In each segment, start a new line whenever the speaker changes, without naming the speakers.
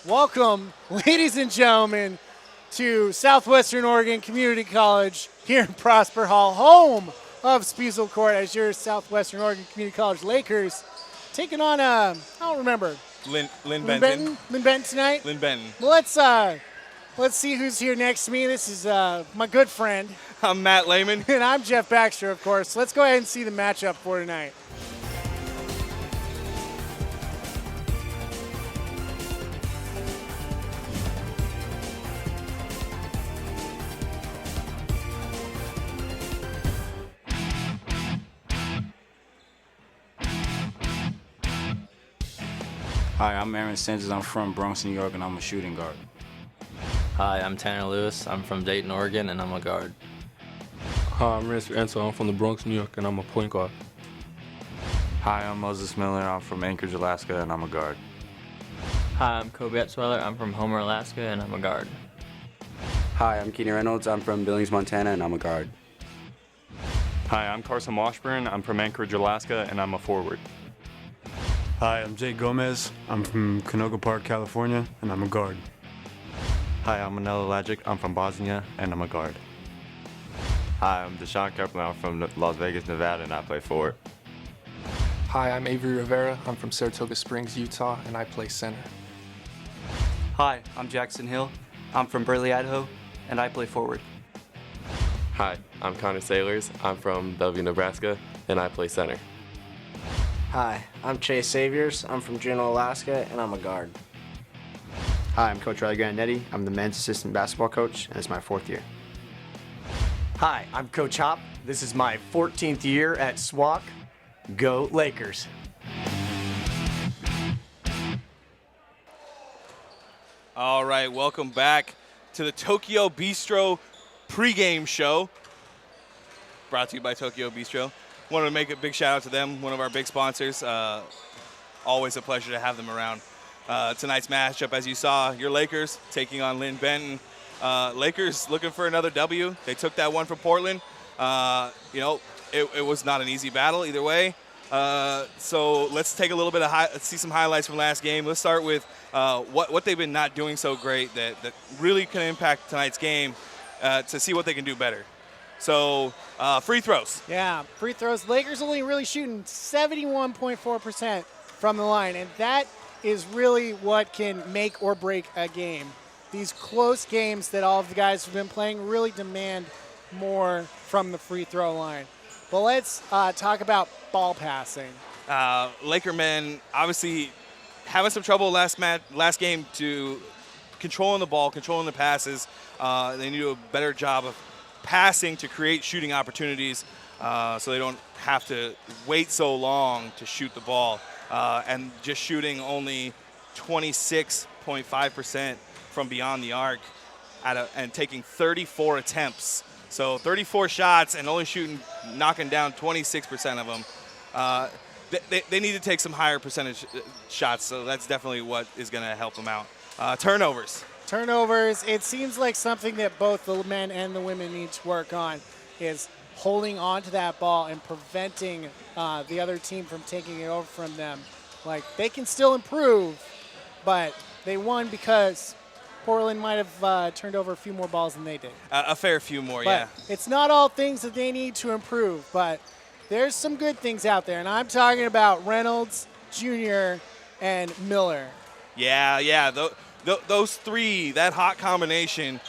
Welcome, ladies and gentlemen, to Southwestern Oregon Community College here in Prosper Hall, home of Spiesel Court, as your Southwestern Oregon Community College Lakers taking on, I don't remember.
Linn Benton.
Linn Benton tonight?
Linn Benton.
Well, let's see who's here next to me. This is my good friend.
I'm Matt Lehman.
And I'm Jeff Baxter, of course. Let's go ahead and see the matchup for tonight.
Hi, I'm Aaron Sanchez. I'm from Bronx, New York, and I'm a shooting guard.
Hi, I'm Tanner Lewis. I'm from Dayton, Oregon, and I'm a guard.
Hi, I'm Ransom Ansel. I'm from the Bronx, New York, and I'm a point guard.
Hi, I'm Moses Miller. I'm from Anchorage, Alaska, and I'm a guard.
Hi, I'm Kobe Etzweller. I'm from Homer, Alaska, and I'm a guard.
Hi, I'm Keenan Reynolds. I'm from Billings, Montana, and I'm a guard.
Hi, I'm Carson Washburn. I'm from Anchorage, Alaska, and I'm a forward.
Hi, I'm Jake Gomez. I'm from Canoga Park, California, and I'm a guard.
Hi, I'm Manila Lagic. I'm from Bosnia, and I'm a guard. Hi, I'm Deshaun Kepler. I'm from Las Vegas, Nevada, and I play forward.
Hi, I'm Avery Rivera. I'm from Saratoga Springs, Utah, and I play center.
Hi, I'm Jackson Hill. I'm from Burley, Idaho, and I play forward.
Hi, I'm Connor Sailors. I'm from W, Nebraska, and I play center.
Hi, I'm Chase Saviors. I'm from Juneau, Alaska, and I'm a guard.
Hi, I'm Coach Riley Grandetti. I'm the men's assistant basketball coach, and it's my 4th year.
Hi, I'm Coach Hop. This is my 14th year at SWOCC. Go Lakers.
All right, welcome back to the Tokyo Bistro pregame show. Brought to you by Tokyo Bistro. Wanted to make a big shout out to them, one of our big sponsors. Always a pleasure to have them around. Tonight's matchup, as you saw, your Lakers taking on Linn Benton. Lakers looking for another W. They took that one from Portland. It was not an easy battle either way. So let's take a little bit of let's see some highlights from last game. Let's start with what they've been not doing so great that really can impact tonight's game to see what they can do better. So free throws.
Yeah, free throws. Lakers only really shooting 71.4% from the line, and that is really what can make or break a game. These close games that all of the guys have been playing really demand more from the free throw line. But let's talk about ball passing.
Laker men obviously having some trouble last game to controlling the ball, controlling the passes. They need to do a better job of passing to create shooting opportunities so they don't have to wait so long to shoot the ball. And just shooting only 26.5% from beyond the arc and taking 34 attempts. So 34 shots and only knocking down 26% of them. They need to take some higher percentage shots, so that's definitely what is going to help them out. Turnovers.
Turnovers, it seems like something that both the men and the women need to work on is holding on to that ball and preventing the other team from taking it over from them. Like, they can still improve, but they won because Portland might have turned over a few more balls than they did.
A fair few more,
but
yeah.
It's not all things that they need to improve, but there's some good things out there, and I'm talking about Reynolds, Jr., and Miller.
Yeah. Those three, that hot combination,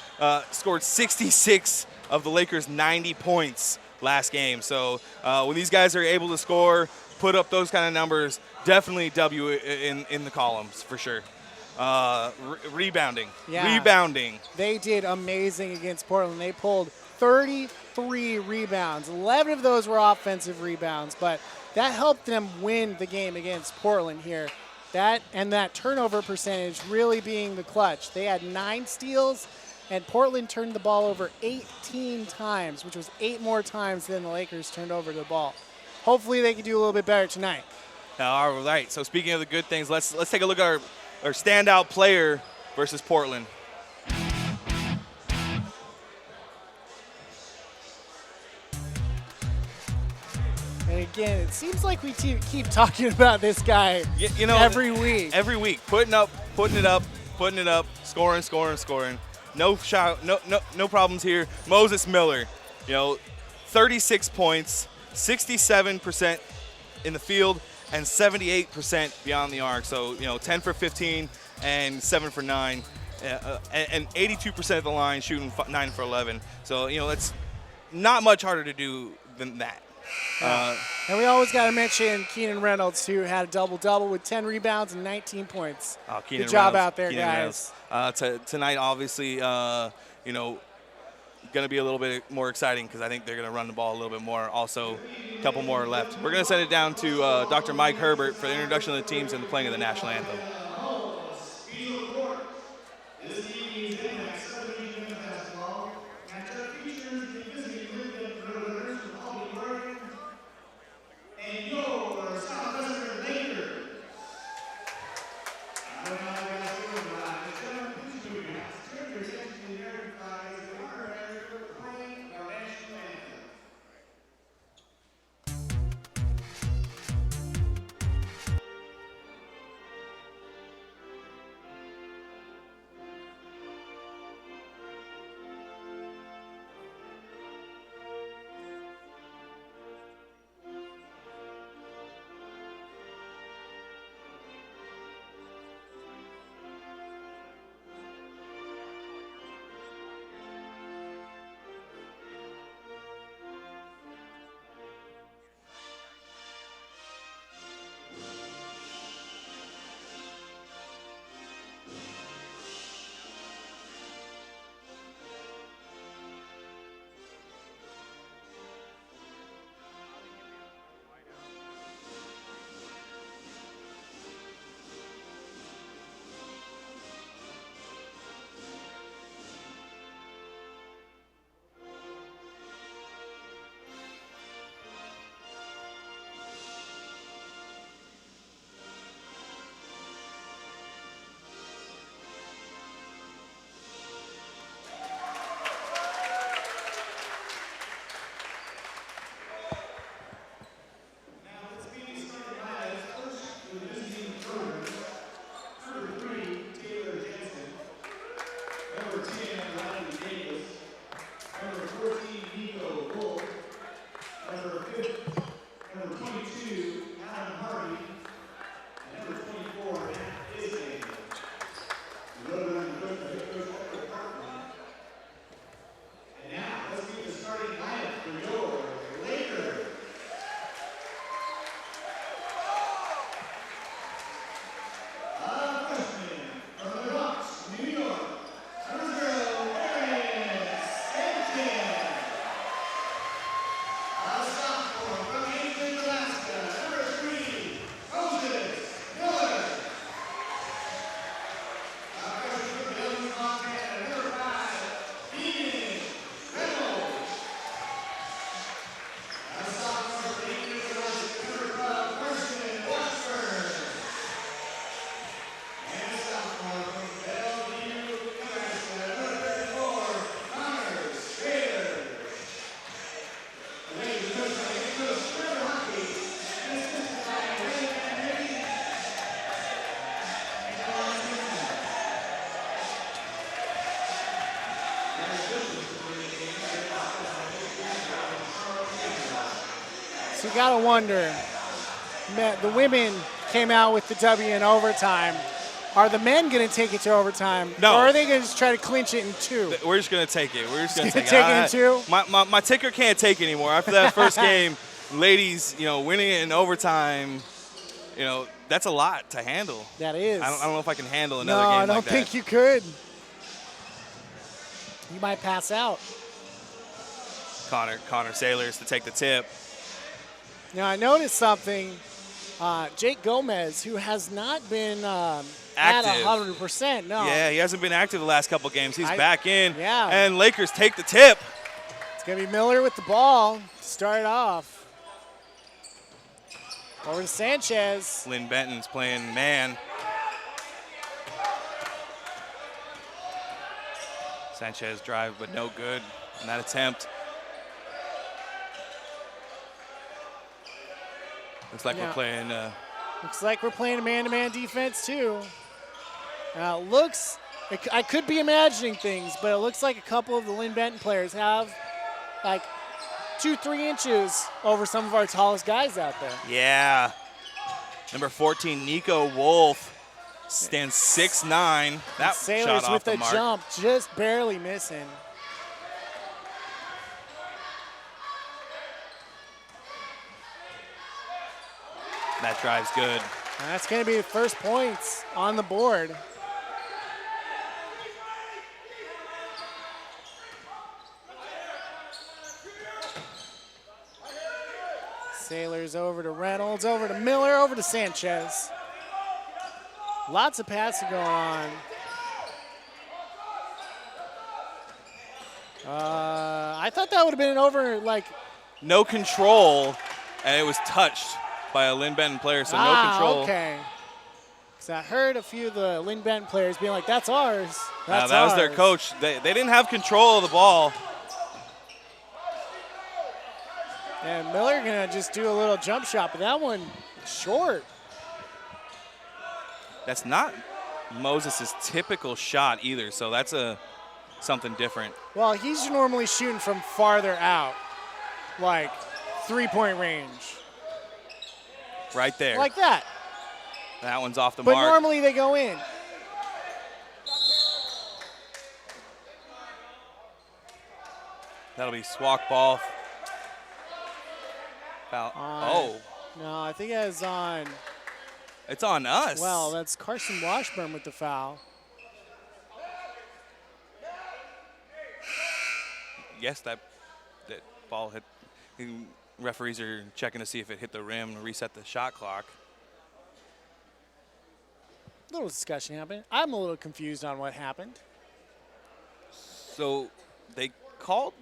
scored 66 of the Lakers' 90 points last game. So when these guys are able to score, put up those kind of numbers, definitely W in the columns for sure. Rebounding.
Yeah.
Rebounding.
They did amazing against Portland. They pulled 33 rebounds. 11 of those were offensive rebounds, but that helped them win the game against Portland here. That and that turnover percentage really being the clutch. They had 9 steals, and Portland turned the ball over 18 times, which was 8 more times than the Lakers turned over the ball. Hopefully they can do a little bit better tonight.
All right, so speaking of the good things, let's take a look at our standout player versus Portland.
And again, it seems like we keep talking about this guy every week.
Every week, putting it up putting it up, scoring. No shot, no problems here. Moses Miller, 36 points, 67% in the field, and 78% beyond the arc. So 10 for 15 and 7 for 9, and 82% of the line shooting 9 for 11. So that's not much harder to do than that.
And we always got to mention Keenan Reynolds, who had a double-double with 10 rebounds and 19 points. Good job out there, guys.
Tonight, obviously, going to be a little bit more exciting because I think they're going to run the ball a little bit more. Also, a couple more left. We're going to send it down to Dr. Mike Herbert for the introduction of the teams and the playing of the national anthem.
And your Southwestern Lakers. I don't know how you guys feel about it. Turn your attention to the American flag as the honor manager playing our national anthem.
So you got to wonder, the women came out with the W in overtime. Are the men going to take it to overtime?
No.
Or are they going to just try to clinch it in 2?
We're just going to take it. We're just going to take
it in 2?
My ticker can't take anymore. After that first game, ladies, winning it in overtime, that's a lot to handle.
That is.
I don't know if I can handle another
game
like
that. No, I don't think you could. You might pass out.
Connor Sailors to take the tip.
Now, I noticed something. Jake Gomez, who has not been at 100%. No.
Yeah, he hasn't been active the last couple games. He's back in.
Yeah.
And Lakers take the tip.
It's going to be Miller with the ball to start it off. Over to Sanchez.
Linn Benton's playing man. Sanchez drive, but no good in that attempt. Looks like we're playing.
Looks like we're playing a man-to-man defense too. Looks, I could be imagining things, but it looks like a couple of the Linn Benton players have like 2-3 inches over some of our tallest guys out there.
Yeah. Number 14, Nico Wolf, stands 6'9". That
Sailors
shot off
with
the
the
mark.
jump, just barely missing.
That drive's good.
And that's going to be the first points on the board. Sailors over to Reynolds, over to Miller, over to Sanchez. Lots of passing going on. I thought that would have been over, like.
No control, and it was touched by a Linn Benton player, so no control.
Okay. Because I heard a few of the Linn Benton players being like, that's ours. That's
that was their
ours."
coach. They didn't have control of the ball.
And Miller gonna just do a little jump shot, but that one short.
That's not Moses' typical shot either, so that's something different.
Well, he's normally shooting from farther out, like 3-point range.
Right there.
Like that.
That one's off the
But
mark.
normally they go in.
That'll be SWOCC ball. Foul. Oh.
No, I think it's on.
It's on us.
Well, that's Carson Washburn with the foul.
Yes, that ball hit. Referees are checking to see if it hit the rim and reset the shot clock.
Little discussion happened. I'm a little confused on what happened.
So they called?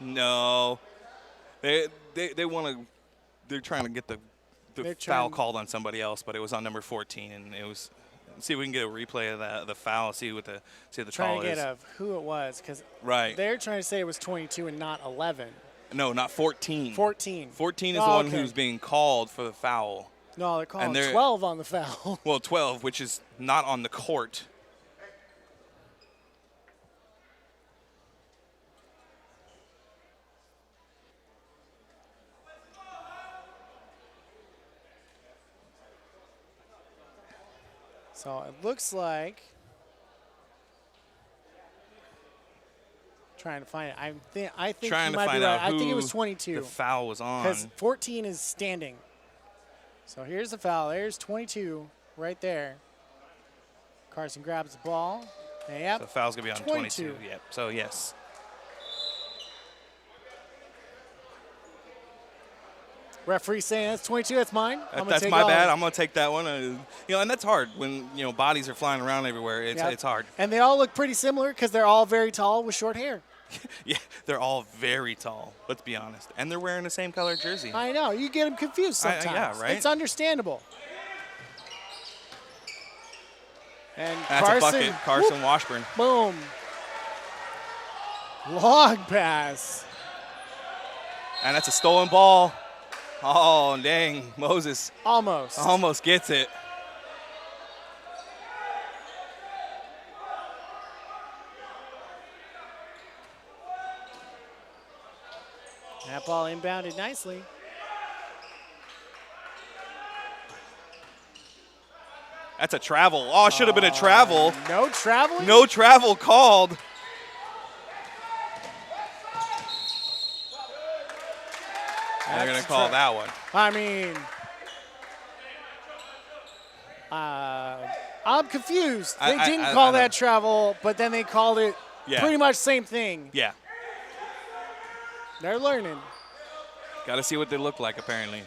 No. They want to. They're trying to get the foul called on somebody else, but it was on number 14, and it was. See if we can get a replay of the foul. See what the call
Trying to
is.
get who it was, because
Right.
they're trying to say it was 22 and not 11.
No, not 14.
14.
14 is the one who's being called for the foul.
No, they're calling 12 on the foul.
Well, 12, which is not on the court.
So it looks like. Trying to find it. I think
Trying
you
to
might
find
be right.
out
I think it
who
was 22.
the foul was on.
Because 14 is standing. So here's the foul. There's 22 right there. Carson grabs the ball. Yep.
So the foul's going to be on 22. Yep. So, yes.
Referee saying that's 22. That's mine.
That's my bad. I'm going to take that one. And that's hard when, bodies are flying around everywhere. It's hard.
And they all look pretty similar because they're all very tall with short hair.
Yeah, they're all very tall, let's be honest. And they're wearing the same color jersey.
I know. You get them confused sometimes.
Yeah, right?
It's understandable. And
That's
Carson,
a bucket. Carson Washburn.
Boom. Long pass.
And that's a stolen ball. Oh, dang. Moses.
Almost
gets it.
That ball inbounded nicely.
That's a travel. Oh, it should have been a travel.
No traveling?
No travel called. They're going to call that one.
I mean, I'm confused. They didn't call that travel, but then they called it pretty much same thing.
Yeah.
They're learning.
Got to see what they look like, apparently.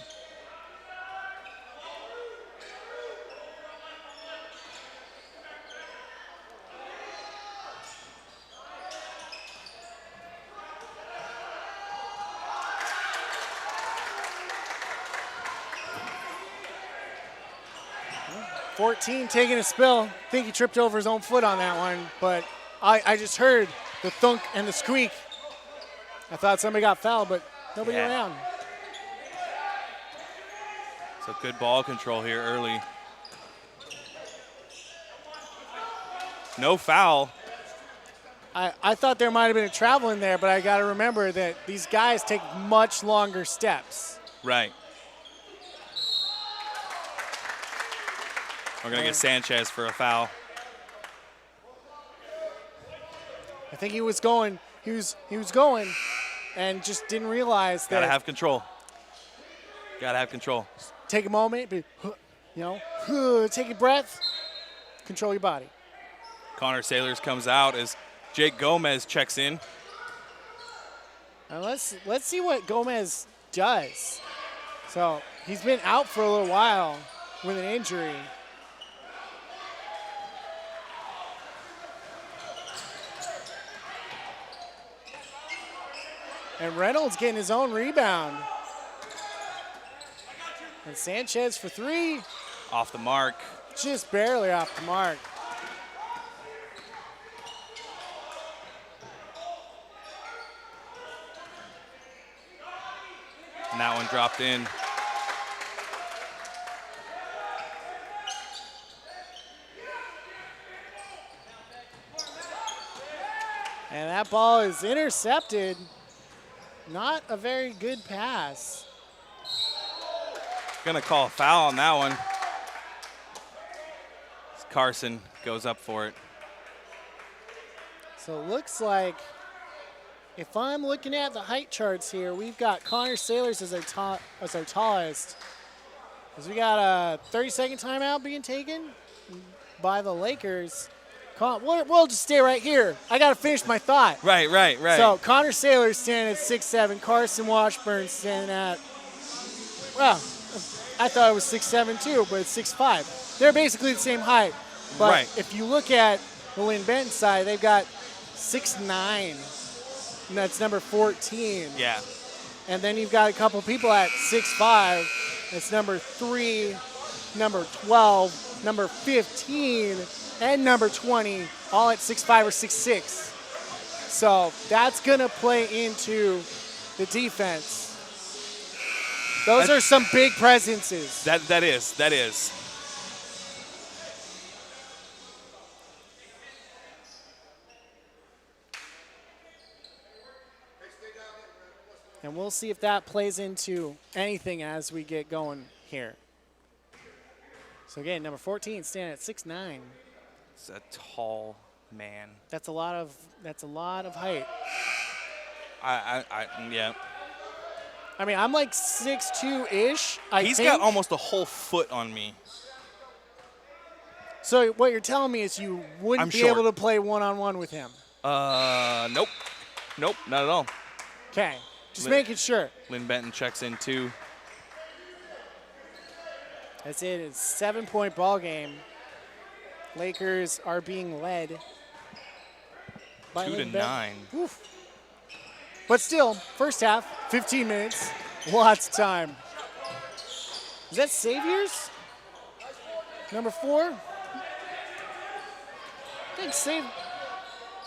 .14 taking a spill. I think he tripped over his own foot on that one, but I just heard the thunk and the squeak. I thought somebody got fouled, but nobody around.
So good ball control here early. No foul.
I thought there might have been a travel in there, but I got to remember that these guys take much longer steps.
Right. We're going to get Sanchez for a foul.
I think he was going, and just didn't realize that.
Gotta have control. Gotta have control.
Take a moment, take a breath, control your body.
Connor Sailors comes out as Jake Gomez checks in.
Now let's see what Gomez does. So he's been out for a little while with an injury. And Reynolds getting his own rebound. And Sanchez for three.
Off the mark.
Just barely off the mark.
And that one dropped in.
And that ball is intercepted. Not a very good pass.
Gonna call a foul on that one. Carson goes up for it.
So it looks like, if I'm looking at the height charts here, we've got Connor Sailors as our tallest. As we got a 30-second timeout being taken by the Lakers. We'll just stay right here. I got to finish my thought.
Right.
So Connor Sailors standing at 6'7", Carson Washburn standing at, well, I thought it was 6'7" too, but it's 6'5". They're basically the same height. But if you look at the Linn Benton side, they've got 6'9", and that's number 14.
Yeah.
And then you've got a couple people at 6'5". That's number 3, number 12, number 15, and number 20, all at 6'5" or 6'6". So that's going to play into the defense. Those are some big presences.
That is.
And we'll see if that plays into anything as we get going here. So again, number 14 standing at 6'9".
It's a tall man.
That's a lot of height.
Yeah.
I mean, I'm like 6'2"-ish.
He's got almost a whole foot on me.
So what you're telling me is you wouldn't be able to play one-on-one with him?
Nope, not at all.
Okay, just making sure.
Linn Benton checks in too.
That's it. It's a 7-point ball game. Lakers are being led by
2-9.
Oof. But still, first half, 15 minutes, lots of time. Is that Saviors? Number 4? I think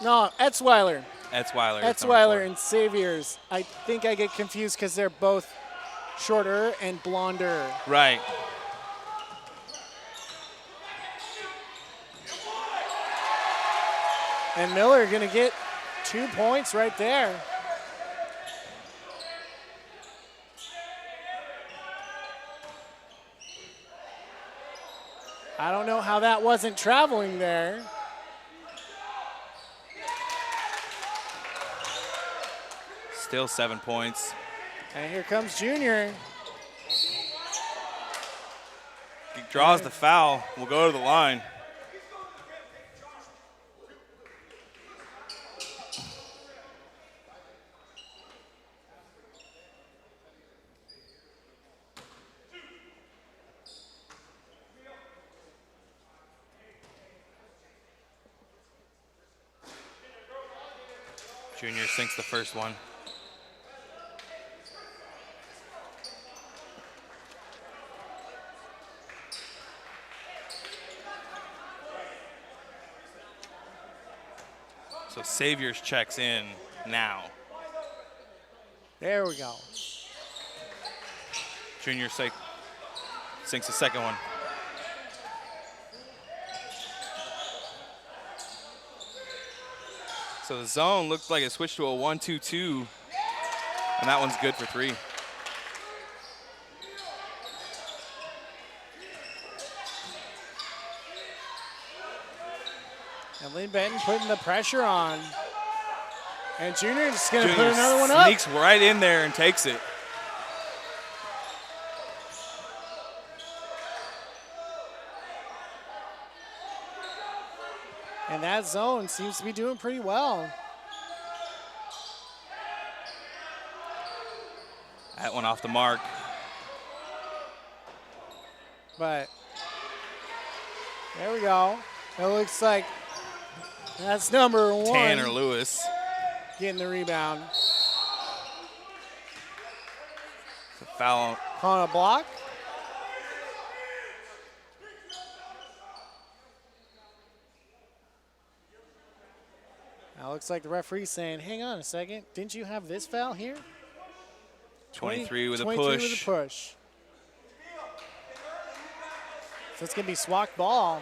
No, Etzweiler. Etzweiler and Saviors. I think I get confused because they're both shorter and blonder.
Right.
And Miller going to get 2 points right there. I don't know how that wasn't traveling there.
Still 7 points.
And here comes Junior.
He draws the foul. We'll go to the line. Junior sinks the first one. So Saviors checks in now.
There we go.
Junior sinks the second one. So the zone looks like it switched to a 1-2-2, and that one's good for 3.
And Linn Benton putting the pressure on. And Junior is going to put another one up.
Sneaks right in there and takes it.
And that zone seems to be doing pretty well.
That one off the mark.
But there we go. It looks like that's number 1.
Tanner Lewis
getting the rebound.
It's a foul.
Calling a block. Now looks like the referee's saying, hang on a second, didn't you have this foul here?
23 with a
23
push.
with a push. So it's going to be SWOCC ball.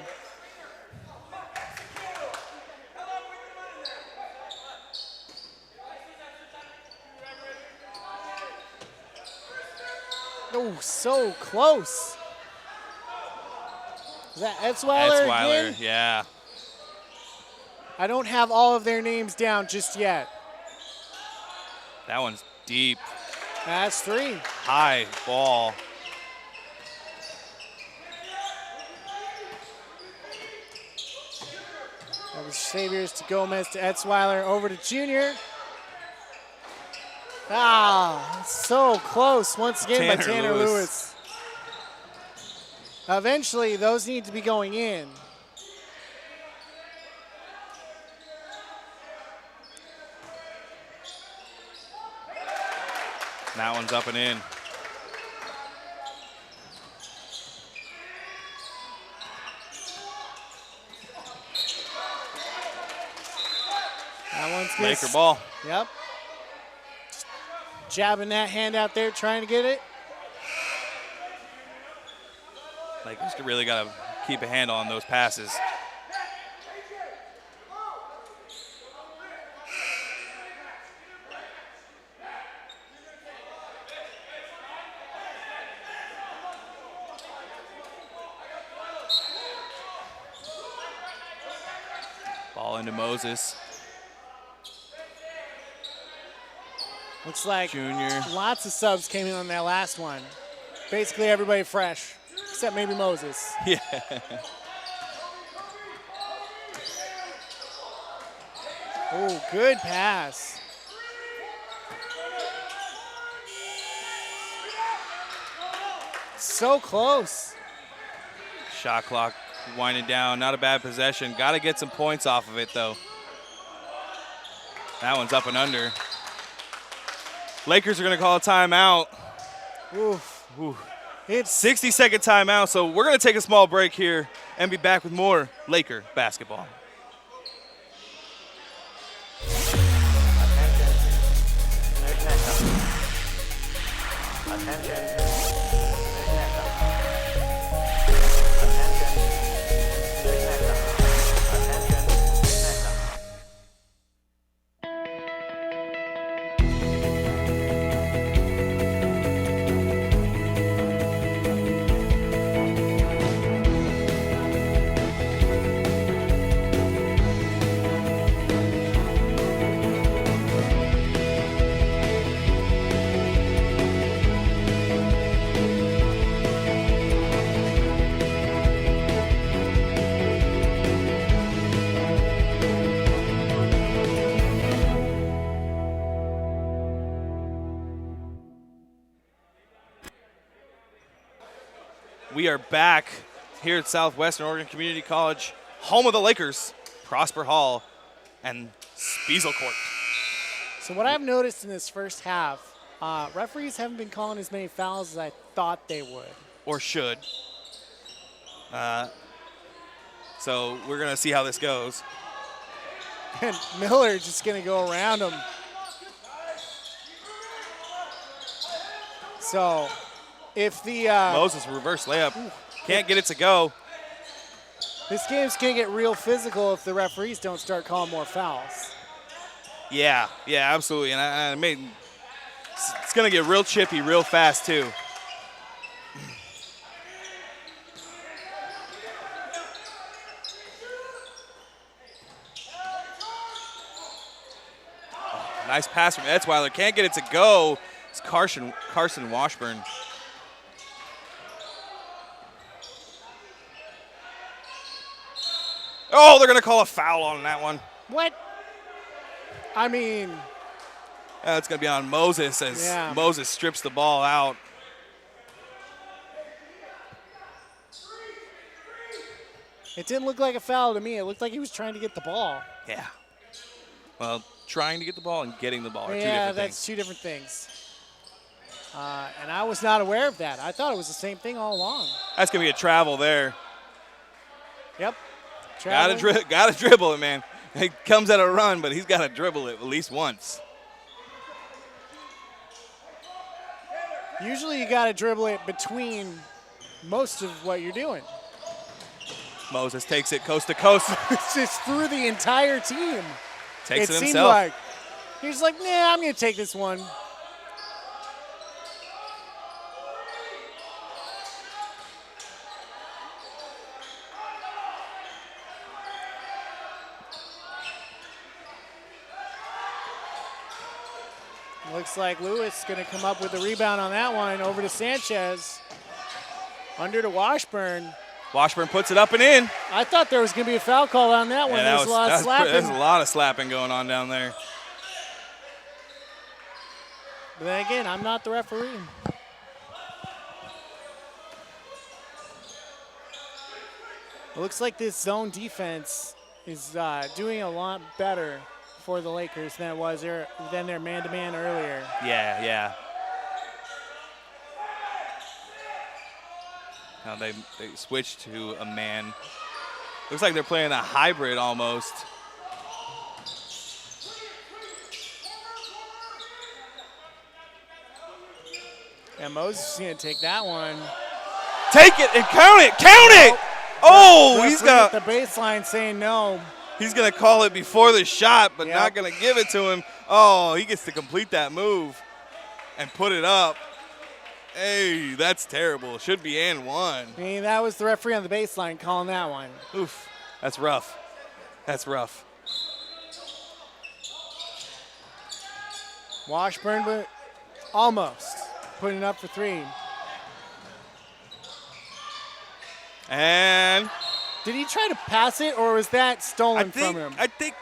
Oh, so close. Is that Etzweiler again?
Yeah.
I don't have all of their names down just yet.
That one's deep.
That's 3.
High ball.
That was Saviors to Gomez to Etzweiler over to Junior. Ah, so close once again by Tanner Lewis. Eventually, those need to be going in.
That one's up and in.
That one's good.
Laker ball.
Yep. Just jabbing that hand out there, trying to get it.
Lakers really got to keep a handle on those passes. Ball into Moses.
Looks like
Junior.
Lots of subs came in on that last one. Basically everybody fresh, except maybe Moses.
Yeah.
Oh, good pass. So close.
Shot clock winding down. Not a bad possession. Got to get some points off of it, though. That one's up and under. Lakers are going to call a timeout.
Oof.
Oof.
It's
60-second timeout, so we're going to take a small break here and be back with more Laker basketball. We are back here at Southwestern Oregon Community College, home of the Lakers, Prosper Hall, and Spiesel Court.
So what I've noticed in this first half, referees haven't been calling as many fouls as I thought they would.
Or should. So we're going to see how this goes.
And Miller just going to go around him. So if the
Moses reverse layup. Can't get it to go.
This game's going to get real physical if the referees don't start calling more fouls.
Yeah, absolutely. And I made it's going to get real chippy real fast, too. Nice pass from Etzweiler. Can't get it to go. It's Carson Washburn. Oh, they're going to call a foul on that one.
What? I mean.
It's going to be on Moses as Moses strips the ball out.
It didn't look like a foul to me. It looked like he was trying to get the ball.
Yeah. Well, trying to get the ball and getting the ball are two different things.
Yeah, that's two different things. And I was not aware of that. I thought it was the same thing all along.
That's going to be a travel there.
Yep.
Got to dribble it, man. He comes at a run, but he's got to dribble it at least once.
Usually you got to dribble it between most of what you're doing.
Moses takes it coast to coast.
It's just through the entire team.
Takes it himself.
Seemed like he's like, nah, I'm going to take this one. Looks like Lewis going to come up with a rebound on that one. Over to Sanchez. Under to Washburn.
Washburn puts it up and in.
I thought there was going to be a foul call on that one. There's a lot of slapping.
There's a lot of slapping going on down there.
But then again, I'm not the referee. It looks like this zone defense is doing a lot better for the Lakers than it was than their man-to-man earlier.
Yeah. Now they switched to a man. Looks like they're playing a hybrid almost.
And Moses is going to take that one.
Take it and count it! Count it! Oh, he's got
the baseline saying no.
He's going to call it before the shot, but not going to give it to him. Oh, he gets to complete that move and put it up. Hey, that's terrible. Should be and one.
I mean, that was the referee on the baseline calling that one.
Oof, that's rough. That's rough.
Washburn, but almost putting it up for three.
And
did he try to pass it, or was that stolen from him?
I think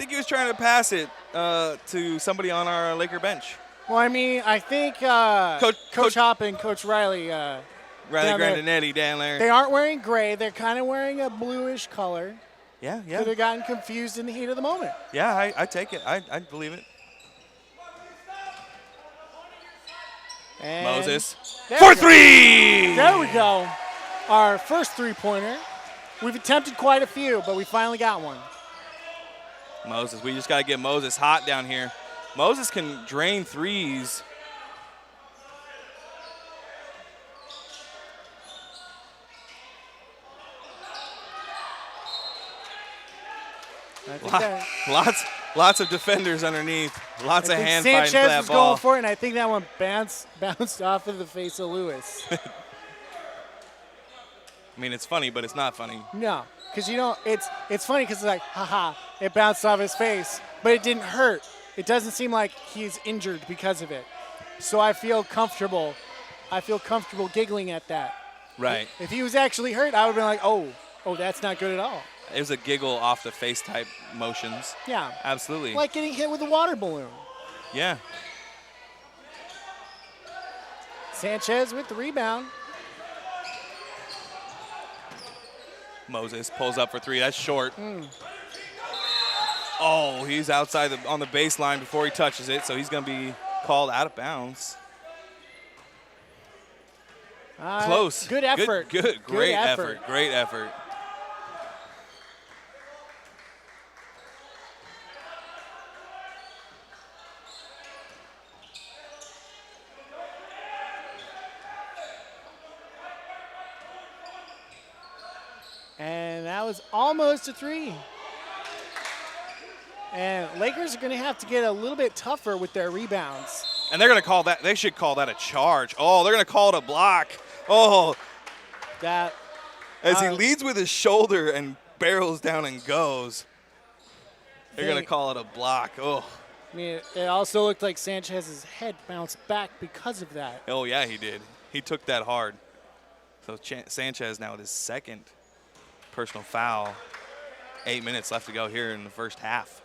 he was trying to pass it to somebody on our Laker bench.
Well, I mean, I think Coach Hop and Coach Riley.
Riley Grandinetti down there.
They aren't wearing gray. They're kind of wearing a bluish color.
Yeah.
Could have gotten confused in the heat of the moment.
Yeah, I take it. I believe it.
And
Moses for three.
There we go. Our first three-pointer. We've attempted quite a few, but we finally got one.
Moses, we just got to get Moses hot down here. Moses can drain threes. Lots of defenders underneath. Lots of hand fighting for that ball.
Sanchez was going for it, and I think that one bounced off of the face of Lewis.
I mean, it's funny, but it's not funny.
No, because it's funny because it's like, haha, it bounced off his face, but it didn't hurt. It doesn't seem like he's injured because of it. So I feel comfortable. Giggling at that.
Right.
If he was actually hurt, I would have been like, oh, that's not good at all.
It was a giggle off the face type motions.
Yeah.
Absolutely.
Like getting hit with a water balloon.
Yeah.
Sanchez with the rebound.
Moses pulls up for three. That's short. Oh, he's outside on the baseline before he touches it, so he's going to be called out of bounds. Close.
Good effort.
Great effort. Great effort.
And that was almost a three. And Lakers are going to have to get a little bit tougher with their rebounds.
And they're going to call that, they should call that a charge. Oh, they're going to call it a block. Oh.
That.
As he leads with his shoulder and barrels down and goes. They're going to call it a block. Oh.
I mean, it also looked like Sanchez's head bounced back because of that.
Oh, yeah, he did. He took that hard. So Sanchez now with his second personal foul. 8 minutes left to go here in the first half.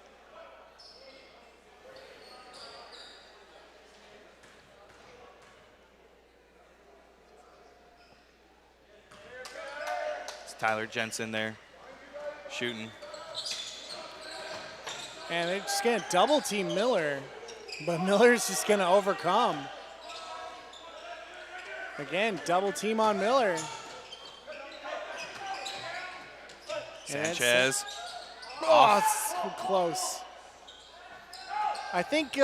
It's Tyler Jensen there shooting.
And they're just going to double team Miller, but Miller's just going to overcome. Again, double team on Miller.
Sanchez.
Oh, it's so close. I think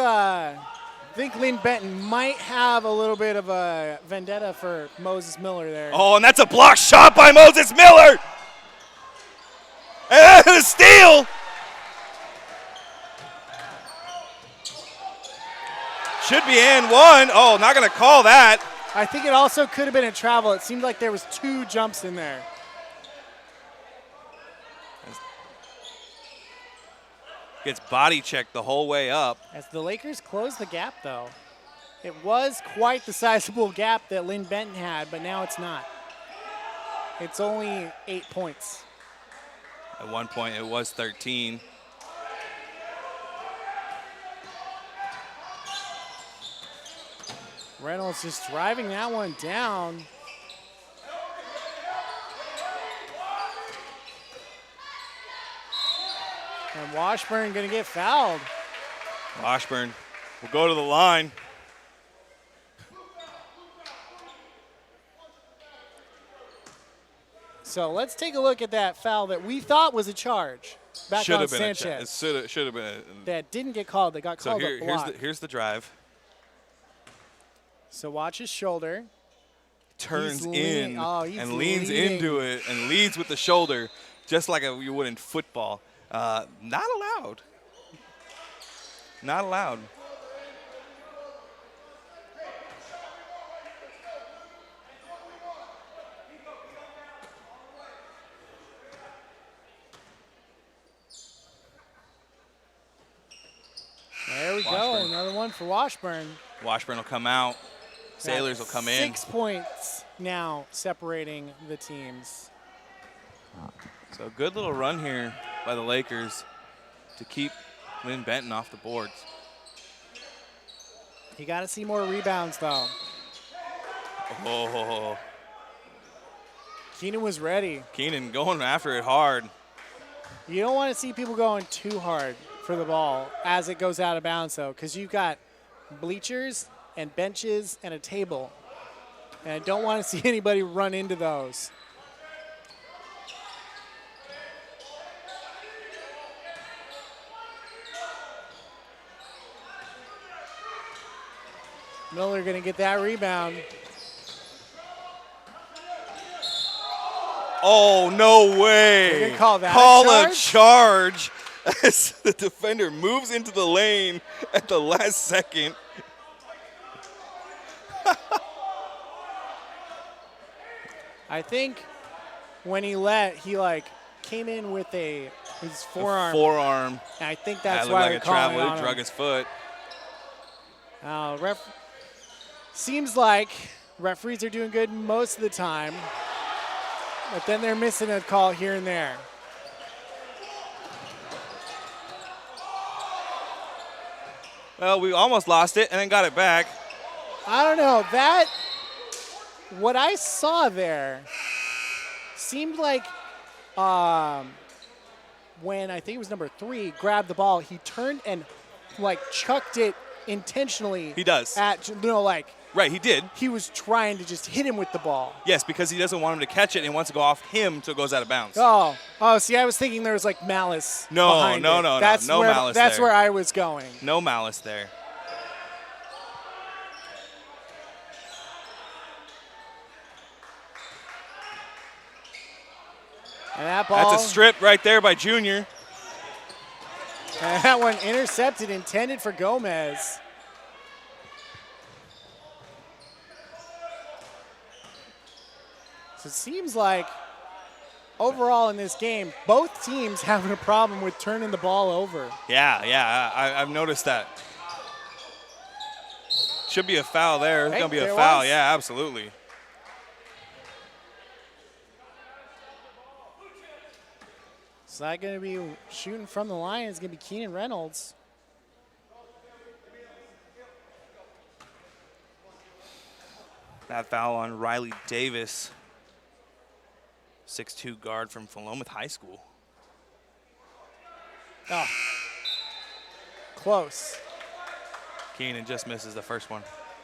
Linn Benton might have a little bit of a vendetta for Moses Miller there.
Oh, and that's a block shot by Moses Miller. And a steal. Should be and one. Oh, not going to call that.
I think it also could have been a travel. It seemed like there was 2 jumps in there.
Gets body checked the whole way up.
As the Lakers close the gap, though. It was quite the sizable gap that Linn Benton had, but now it's not. It's only 8 points.
At one point, it was 13.
Reynolds just driving that one down. And Washburn going to get fouled.
Washburn will go to the line.
So let's take a look at that foul that we thought was a charge. Back
Should
on
have been
Sanchez.
it should have been.
That didn't get called. That got called a block.
Here's the drive.
So watch his shoulder.
Turns
in
and leans into it and leads with the shoulder, just like you would in football. Not allowed. Not allowed.
There we go. Another one for Washburn.
Washburn will come out. Sailors will come in.
6 points now separating the teams.
So good little run here by the Lakers to keep Linn Benton off the boards.
You got to see more rebounds, though.
Oh.
Keenan was ready.
Keenan going after it hard.
You don't want to see people going too hard for the ball as it goes out of bounds, though, because you've got bleachers and benches and a table. And I don't want to see anybody run into those. Miller going to get that rebound.
Oh, no way.
They're gonna call that
Call a charge as the defender moves into the lane at the last second.
I think when he came in with his forearm.
Forearm.
And I think that's
that
why
looked
they're
like a
calling
travel.
it on
Drug
him.
his foot.
Seems like referees are doing good most of the time, but then they're missing a call here and there.
Well, we almost lost it and then got it back.
I don't know. What I saw there seemed like when I think it was number 3 grabbed the ball, he turned and chucked it intentionally.
He does.
Right,
he did.
He was trying to just hit him with the ball.
Yes, because he doesn't want him to catch it and wants to go off him so it goes out of bounds.
Oh, see, I was thinking there was malice.
No,
behind
no,
it.
no,
That's
no
where,
malice
That's
there.
where I was going.
No malice there.
And that ball.
That's a strip right there by Junior.
And that one intercepted, intended for Gomez. So it seems like overall in this game, both teams having a problem with turning the ball over.
Yeah, I've noticed that. Should be a foul there. It's
Hey,
going to be a
there
foul.
was.
Yeah, absolutely.
It's not going to be shooting from the line. It's going to be Keenan Reynolds.
That foul on Riley Davis, 6'2" guard from Philomath High School.
Oh, close.
Keenan just misses the first one.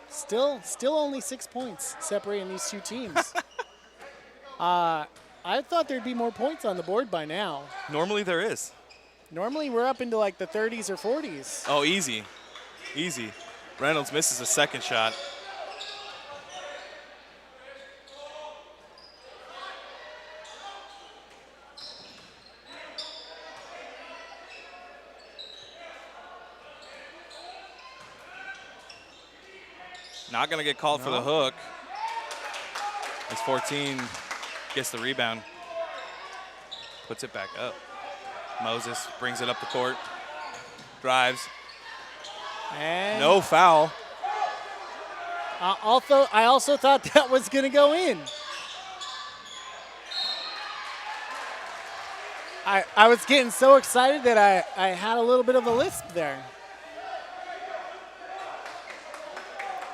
Still only 6 points separating these two teams. I thought there'd be more points on the board by now.
Normally there is.
Normally we're up into like the 30s or 40s.
Oh, easy. Easy. Reynolds misses a second shot. Not going to get called for the hook. As 14 gets the rebound. Puts it back up. Moses brings it up the court. Drives.
And
No foul.
I also thought that was going to go in. I was getting so excited that I had a little bit of a lisp there.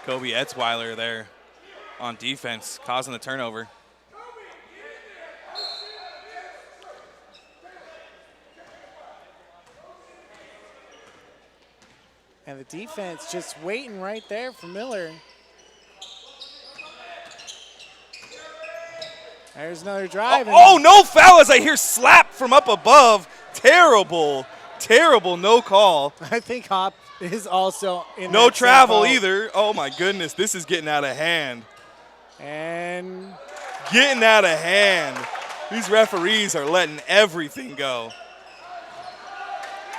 Kobe Etzweiler there on defense, causing the turnover.
And the defense just waiting right there for Miller. There's another drive.
Oh, no foul as I hear slap from up above. Terrible, terrible no call.
I think Hop is also in
No
that same
travel
boat.
either. Oh, my goodness. This is getting out of hand.
And
Getting out of hand. These referees are letting everything go.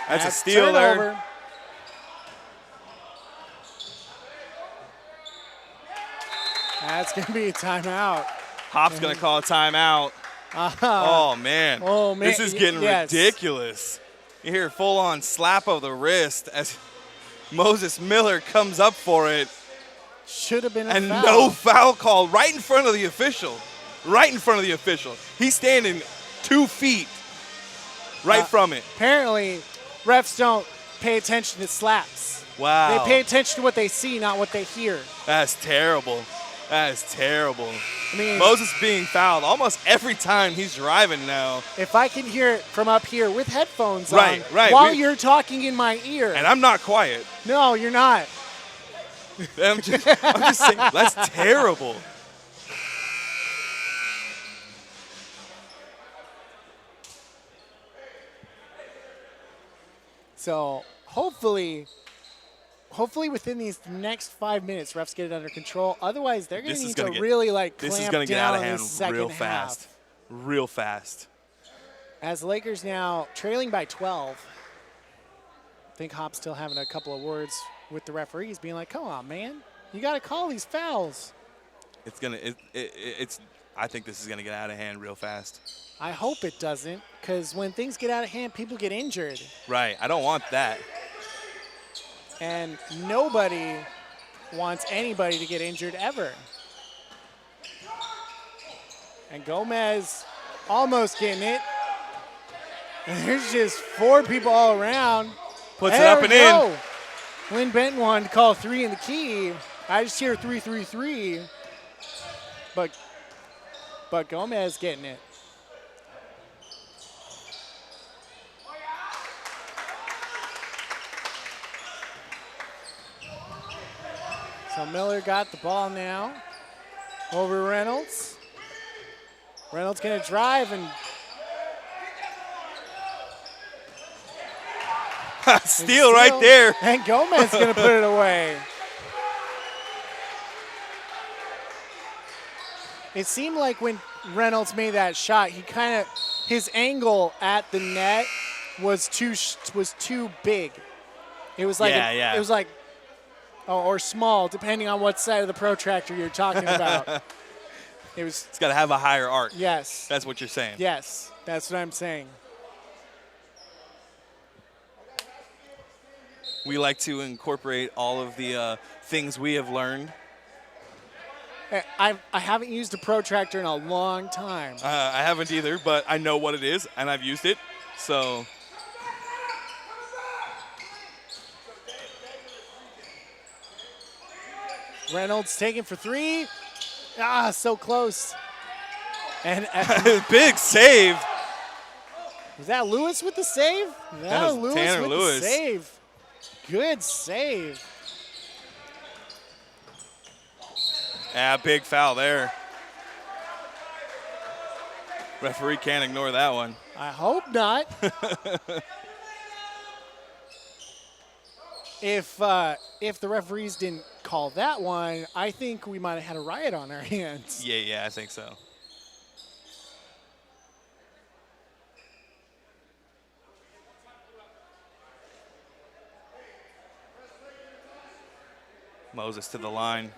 That's a steal
turnover.
there.
That's going to be a timeout.
Hop's going to call a timeout. Oh, man.
Oh, man.
This is getting
Yes.
ridiculous. You hear full-on slap of the wrist as Moses Miller comes up for it.
Should have been a
And
foul.
no foul call right in front of the official. Right in front of the official. He's standing 2 feet right from it.
Apparently, refs don't pay attention to slaps.
Wow.
They pay attention to what they see, not what they hear.
That's terrible. That is terrible.
I mean,
Moses being fouled almost every time he's driving now.
if I can hear it from up here with headphones
Right,
on
right.
while you're talking in my ear.
And I'm not quiet.
No, you're not.
I'm just saying, that's terrible.
So hopefully within these next 5 minutes, refs get it under control. Otherwise, they're going to need to really like
This is
clamp
going to get
down
out of
on
hand
this second
real
half.
fast. Real fast.
As the Lakers now trailing by 12. I think Hop's still having a couple of words with the referees, being like, "Come on, man, you got to call these fouls."
I think this is gonna get out of hand real fast.
I hope it doesn't, because when things get out of hand, people get injured,
Right. I don't want that.
and nobody wants anybody to get injured ever. And Gomez almost getting it. And there's just 4 people all around.
Puts it
There
up
we
and
go.
in.
Linn Benton wanted to call 3 in the key. I just hear 3-3-3. But Gomez getting it. So Miller got the ball now over Reynolds. Reynolds gonna drive and
Steal right there.
And Gomez gonna put it away. It seemed like when Reynolds made that shot, his angle at the net was too big. It was like it was like or small, depending on what side of the protractor you're talking about.
It's got to have a higher arc.
Yes.
That's what you're saying.
Yes, that's what I'm saying.
We like to incorporate all of the things we have learned.
I haven't used a protractor in a long time.
I haven't either, but I know what it is, and I've used it. So
Reynolds taking for 3. Ah, so close. And
big save.
Was that Lewis with the save?
That was Tanner
with
Lewis.
The save. Good save.
Yeah, big foul there. Referee can't ignore that one.
I hope not. If the referees didn't call that one, I think we might have had a riot on our hands.
Yeah, I think so. Moses to the line.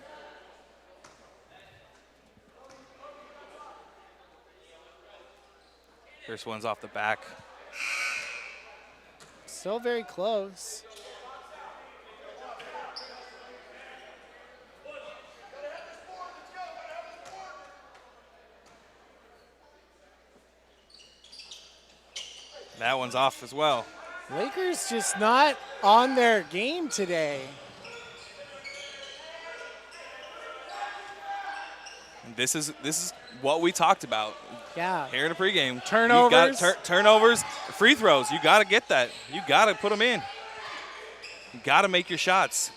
First one's off the back.
So very close.
That one's off as well.
Lakers just not on their game today.
This is what we talked about.
Yeah.
Here in the pregame.
Turnovers.
Turnovers, free throws. You got to get that. You got to put them in. You got to make your shots.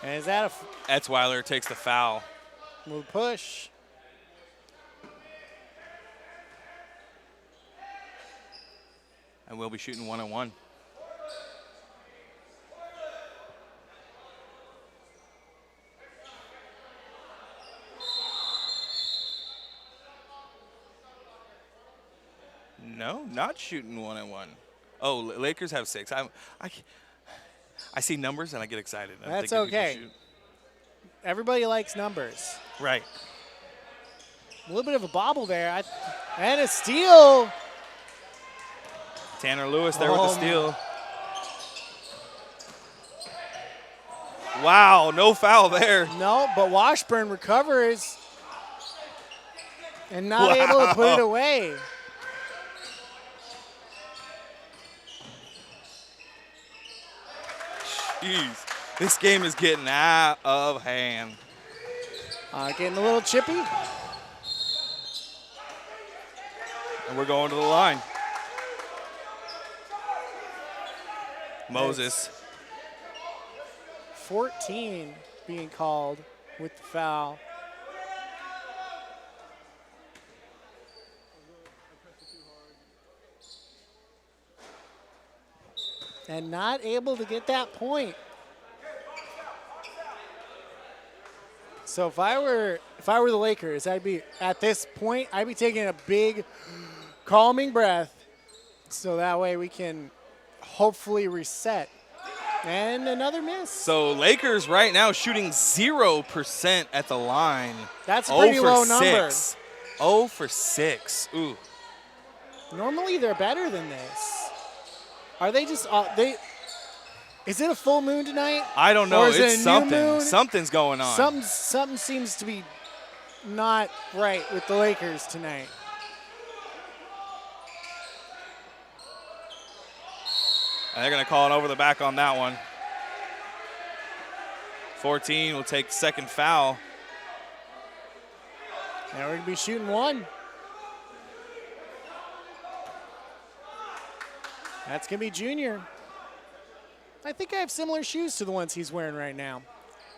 And is that
Etzweiler takes the foul.
We'll push.
And we'll be shooting 1-on-1. No, not shooting 1-on-1. Oh, Lakers have 6. I see numbers and I get excited.
That's okay. Everybody likes numbers.
Right.
A little bit of a bobble there. And a steal.
Tanner Lewis there with the steal. Wow, no foul there.
No, but Washburn recovers and not able to put it away.
Jeez, this game is getting out of hand.
Getting a little chippy.
And we're going to the line. Moses.
14 being called with the foul. And not able to get that point. So if I were the Lakers, I'd be at this point, I'd be taking a big calming breath so that way we can hopefully reset. And another miss.
So Lakers right now shooting 0% at the line.
That's a pretty low number.
0 for 6. Ooh.
Normally they're better than this. Are they just is it a full moon tonight?
I don't know.
Or is
It's
it a
something.
new moon?
Something's going on.
Something seems to be not right with the Lakers tonight.
And they're going to call it over the back on that one. 14 will take second foul.
Now we're going to be shooting 1. That's going to be Junior. I think I have similar shoes to the ones he's wearing right now.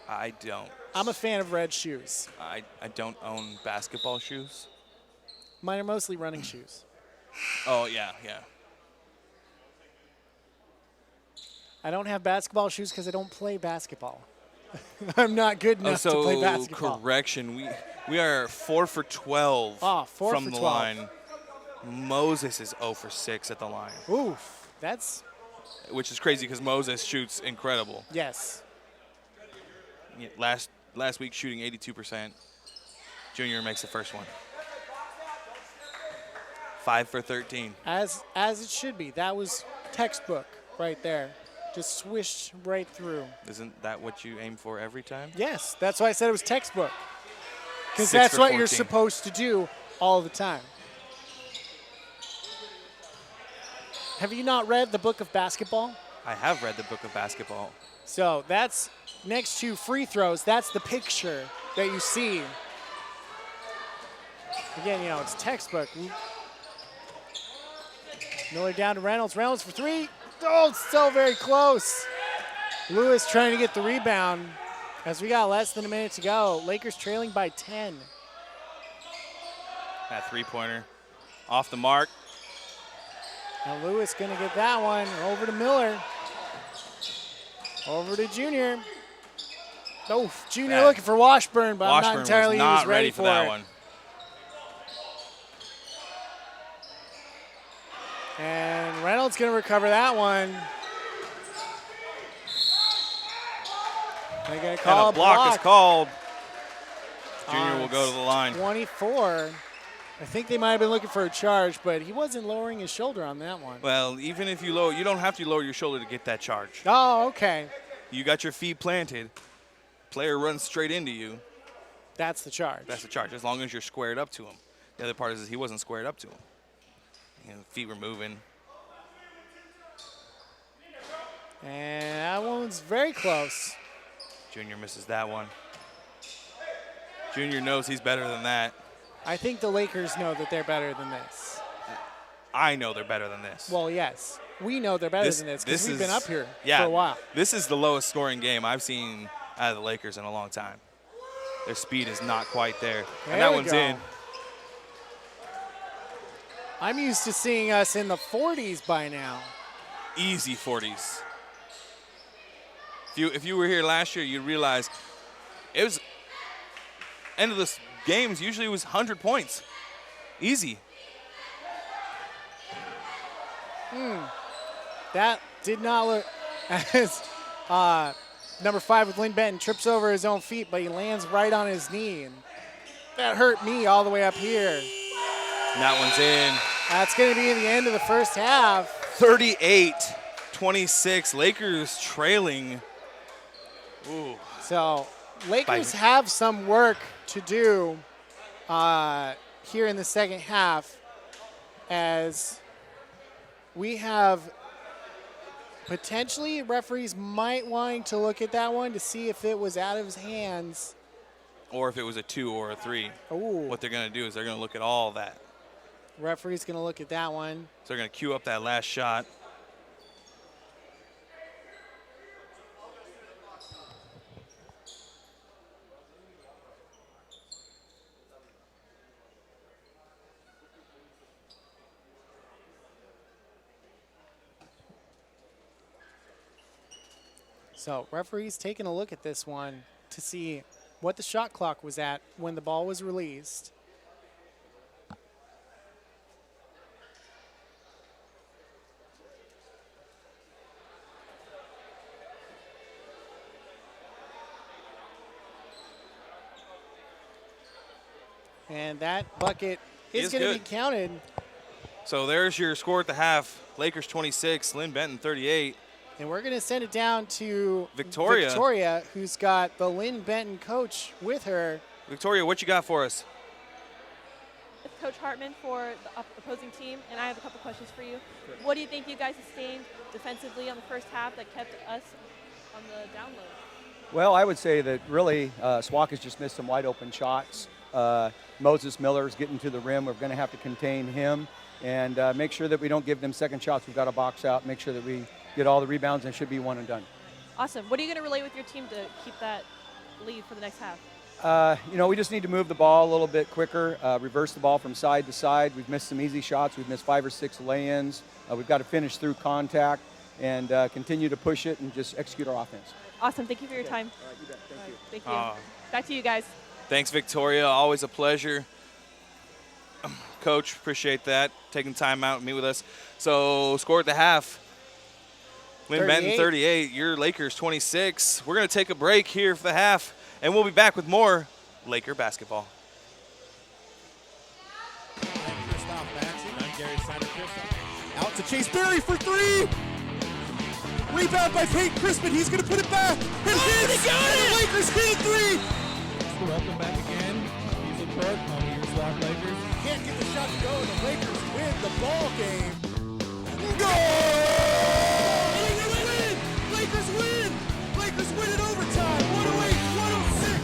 I don't.
I'm a fan of red shoes.
I don't own basketball shoes.
Mine are mostly running shoes.
Oh, yeah.
I don't have basketball shoes because I don't play basketball. I'm not good enough to play basketball.
Correction. We are 4 for 12
4
from
for
the
12.
line. Moses is 0 for 6 at the line.
Oof, that's...
Which is crazy because Moses shoots incredible.
Yes.
Yeah, last week shooting 82%. Junior makes the first one. 5 for 13.
As it should be. That was textbook right there. Just swished right through.
Isn't that what you aim for every time?
Yes, that's why I said it was textbook. Because
6
that's
for
what you're
14.
supposed to do all the time. Have you not read the book of basketball?
I have read the book of basketball.
So that's next to free throws. That's the picture that you see. Again, you know, it's textbook. Miller down to Reynolds. Reynolds for 3. Oh, it's so very close. Lewis trying to get the rebound as we got less than a minute to go. Lakers trailing by 10.
That three-pointer off the mark.
Now Lewis gonna get that one. Over to Miller. Over to Junior. Oh, Junior looking for Washburn, but I'm not entirely
was not
ready for
that
it.
one.
And Reynolds gonna recover that one. They're gonna call
And a block is called. Junior
on
will go to the line.
24. I think they might have been looking for a charge, but he wasn't lowering his shoulder on that one.
Well, even if you lower, you don't have to lower your shoulder to get that charge.
Oh, okay.
You got your feet planted. Player runs straight into you.
That's the charge.
That's the charge, as long as you're squared up to him. The other part is he wasn't squared up to him. You know, feet were moving.
And that one's very close.
Junior misses that one. Junior knows he's better than that.
I think the Lakers know that they're better than this.
I know they're better than this.
Well, yes. We know they're better than this because we've been up here for a while.
This is the lowest scoring game I've seen out of the Lakers in a long time. Their speed is not quite there. And that one's in.
I'm used to seeing us in the 40s by now.
Easy 40s. If you were here last year, you'd realize it was end of the games usually was 100 points. Easy.
That did not look as number 5 with Linn Benton trips over his own feet, but he lands right on his knee. And that hurt me all the way up here.
And that one's in.
That's going to be the end of the first half.
38-26. Lakers trailing. Ooh.
So Lakers have some work to do here in the second half, as we have potentially referees might want to look at that one to see if it was out of his hands.
Or if it was a 2 or a 3.
Ooh.
What they're going to do is they're going to look at all that.
Referee's going to look at that one.
So they're going to queue up that last shot.
So referee's taking a look at this one to see what the shot clock was at when the ball was released. And that bucket is going to be counted.
So there's your score at the half. Lakers 26, Linn Benton 38.
And we're going to send it down to
Victoria,
who's got the Linn Benton coach with her.
Victoria, what you got for us?
It's Coach Hartman for the opposing team, and I have a couple questions for you. What do you think you guys sustained defensively on the first half that kept us on the down low?
Well, I would say that really SWOCC has just missed some wide open shots. Moses Miller's getting to the rim. We're going to have to contain him and make sure that we don't give them second shots. We've got to box out, make sure that we get all the rebounds, and it should be one and done.
Awesome. What are you going to relay with your team to keep that lead for the next half?
We just need to move the ball a little bit quicker, reverse the ball from side to side. We've missed some easy shots. We've missed 5 or 6 lay-ins. We've got to finish through contact and continue to push it and just execute our offense.
Awesome. Thank you for your time.
All right, you bet. Thank you.
Thank you. Back to you guys.
Thanks, Victoria. Always a pleasure. Coach, appreciate that. Taking time out to meet with us. So, score at the half. Linn Benton 38, your Lakers 26. We're going to take a break here for the half, and we'll be back with more Laker basketball.
Out to Chase Berry for three. Rebound by Peyton Crispin. He's going to put it back. And hits. The Lakers hit three.
Welcome back again. He's a court on your SWOCC Lakers.
Can't get the shot to go, and the Lakers win the ball game. Go! Lakers win! Lakers win in overtime. 108-106.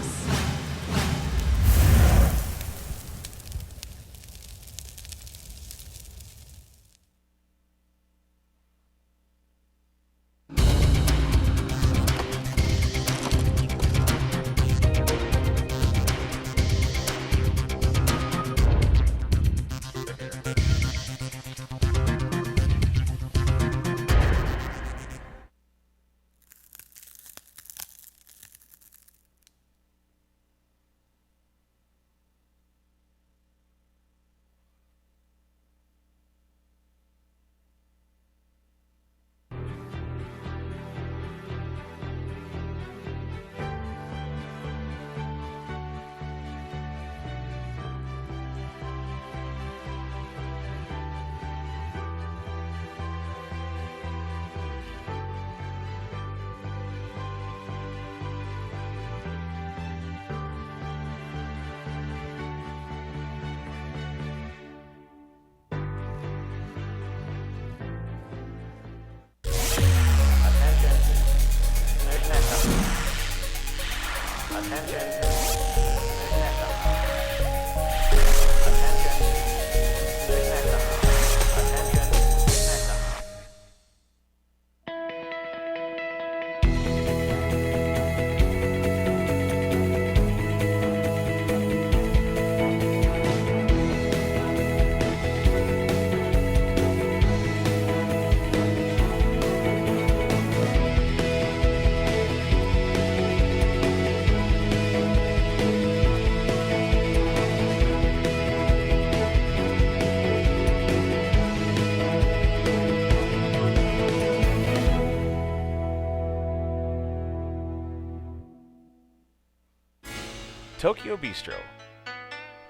Tokyo Bistro,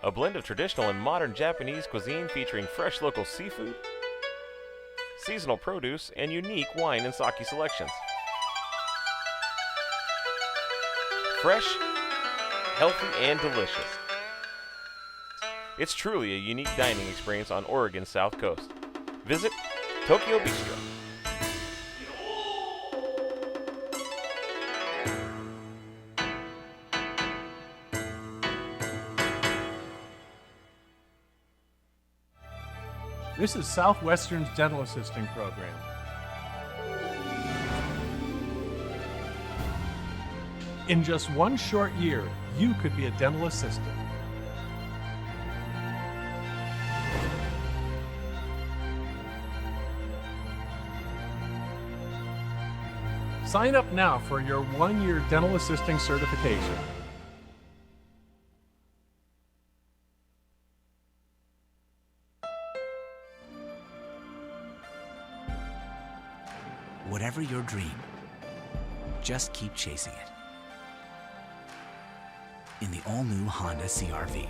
a blend of traditional and modern Japanese cuisine featuring fresh local seafood, seasonal produce, and unique wine and sake selections. Fresh, healthy, and delicious. It's truly a unique dining experience on Oregon's South Coast. Visit Tokyo Bistro.
This is Southwestern's dental assisting program. In just one short year, you could be a dental assistant. Sign up now for your one-year dental assisting certification.
Whatever your dream, just keep chasing it. In the all-new Honda CR-V.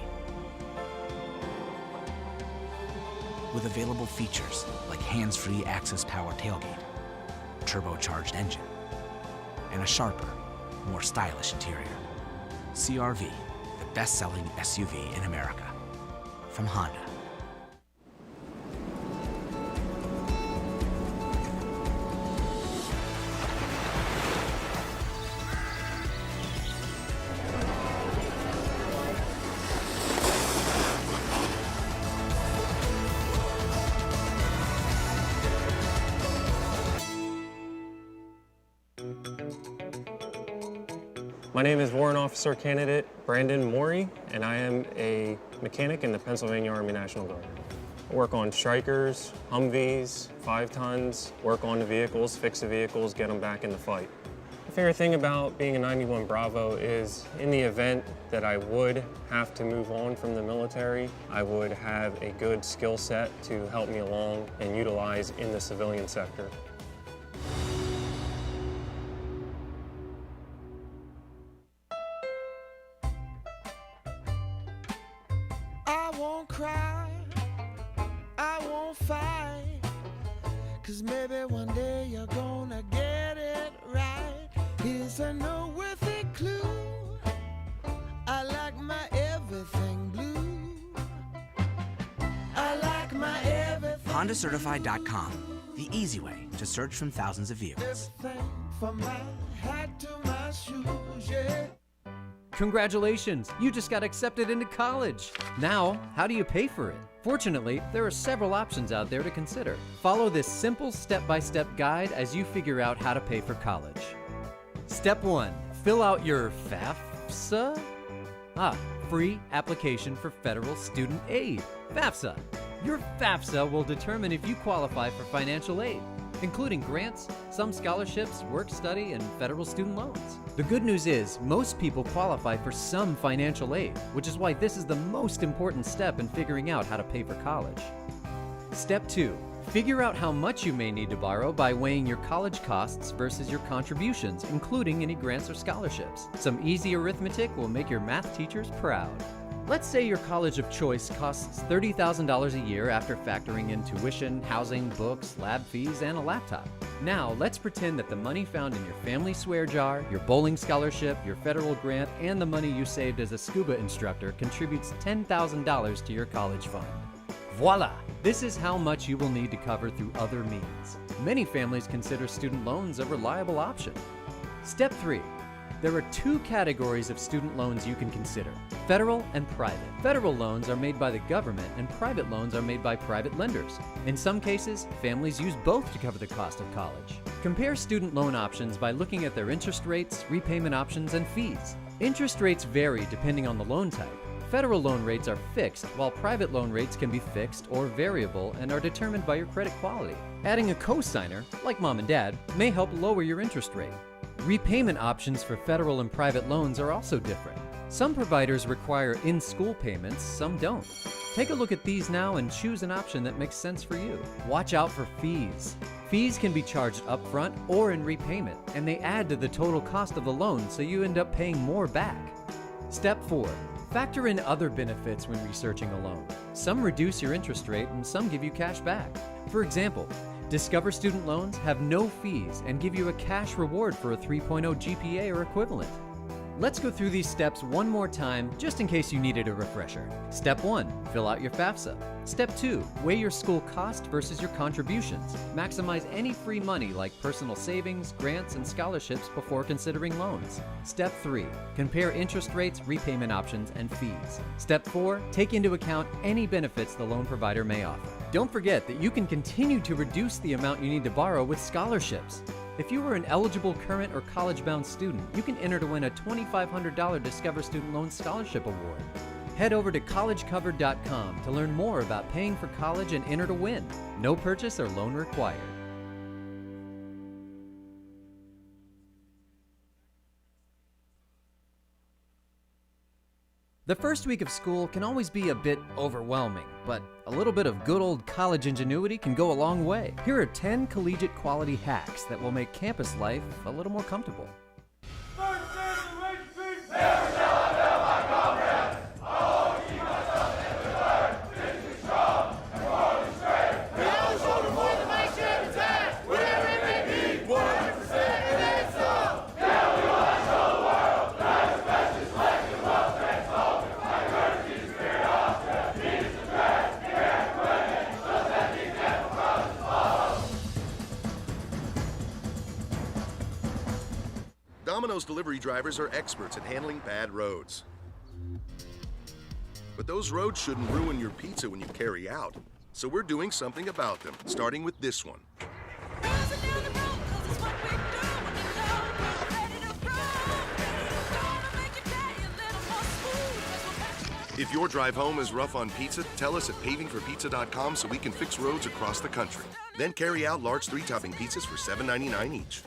With available features like hands-free access power tailgate, turbocharged engine, and a sharper, more stylish interior. CR-V, the best-selling SUV in America. From Honda.
My name is Warrant Officer Candidate Brandon Morey, and I am a mechanic in the Pennsylvania Army National Guard. I work on Strikers, Humvees, 5 tons, work on the vehicles, fix the vehicles, get them back in the fight. favorite thing about being a 91 Bravo is in the event that I would have to move on from the military, I would have a good skill set to help me along and utilize in the civilian sector.
I won't cry, I won't fight, 'cause maybe one day you're gonna get it right. Here's a noteworthy clue, I like my everything blue. I like my everything.
HondaCertified.com, the easy way to search from thousands of vehicles.
From my hat to my shoes, yeah.
Congratulations, you just got accepted into college. Now, how do you pay for it? Fortunately, there are several options out there to consider. Follow this simple step-by-step guide as you figure out how to pay for college. Step 1, fill out your FAFSA? Free application for federal student aid, FAFSA. Your FAFSA will determine if you qualify for financial aid, including grants, some scholarships, work study, and federal student loans. The good news is most people qualify for some financial aid, which is why this is the most important step in figuring out how to pay for college. Step 2, figure out how much you may need to borrow by weighing your college costs versus your contributions, including any grants or scholarships. Some easy arithmetic will make your math teachers proud. Let's say your college of choice costs $30,000 a year after factoring in tuition, housing, books, lab fees, and a laptop. Now, let's pretend that the money found in your family swear jar, your bowling scholarship, your federal grant, and the money you saved as a scuba instructor contributes $10,000 to your college fund. Voila! This is how much you will need to cover through other means. Many families consider student loans a reliable option. Step 3. There are 2 categories of student loans you can consider, federal and private. Federal loans are made by the government and private loans are made by private lenders. In some cases, families use both to cover the cost of college. Compare student loan options by looking at their interest rates, repayment options, and fees. Interest rates vary depending on the loan type. Federal loan rates are fixed, while private loan rates can be fixed or variable and are determined by your credit quality. Adding a co-signer, like mom and dad, may help lower your interest rate. Repayment options for federal and private loans are also different. Some providers require in-school payments, some don't. Take a look at these now and choose an option that makes sense for you. Watch out for fees. Fees can be charged upfront or in repayment, and they add to the total cost of the loan, so you end up paying more back. Step 4. Factor in other benefits when researching a loan. Some reduce your interest rate and some give you cash back. For example, Discover student loans have no fees and give you a cash reward for a 3.0 GPA or equivalent. Let's go through these steps one more time, just in case you needed a refresher. Step 1, fill out your FAFSA. Step 2, weigh your school cost versus your contributions. Maximize any free money like personal savings, grants, and scholarships before considering loans. Step 3, compare interest rates, repayment options, and fees. Step 4, take into account any benefits the loan provider may offer. Don't forget that you can continue to reduce the amount you need to borrow with scholarships. If you are an eligible current or college-bound student, you can enter to win a $2,500 Discover Student Loan Scholarship Award. Head over to collegecovered.com to learn more about paying for college and enter to win. No purchase or loan required. The first week of school can always be a bit overwhelming, but a little bit of good old college ingenuity can go a long way. Here are 10 collegiate quality hacks that will make campus life a little more comfortable.
Domino's delivery drivers are experts at handling bad roads. But those roads shouldn't ruin your pizza when you carry out. So we're doing something about them, starting with this one. If your drive home is rough on pizza, tell us at pavingforpizza.com so we can fix roads across the country. Then carry out large 3-topping pizzas for $7.99 each.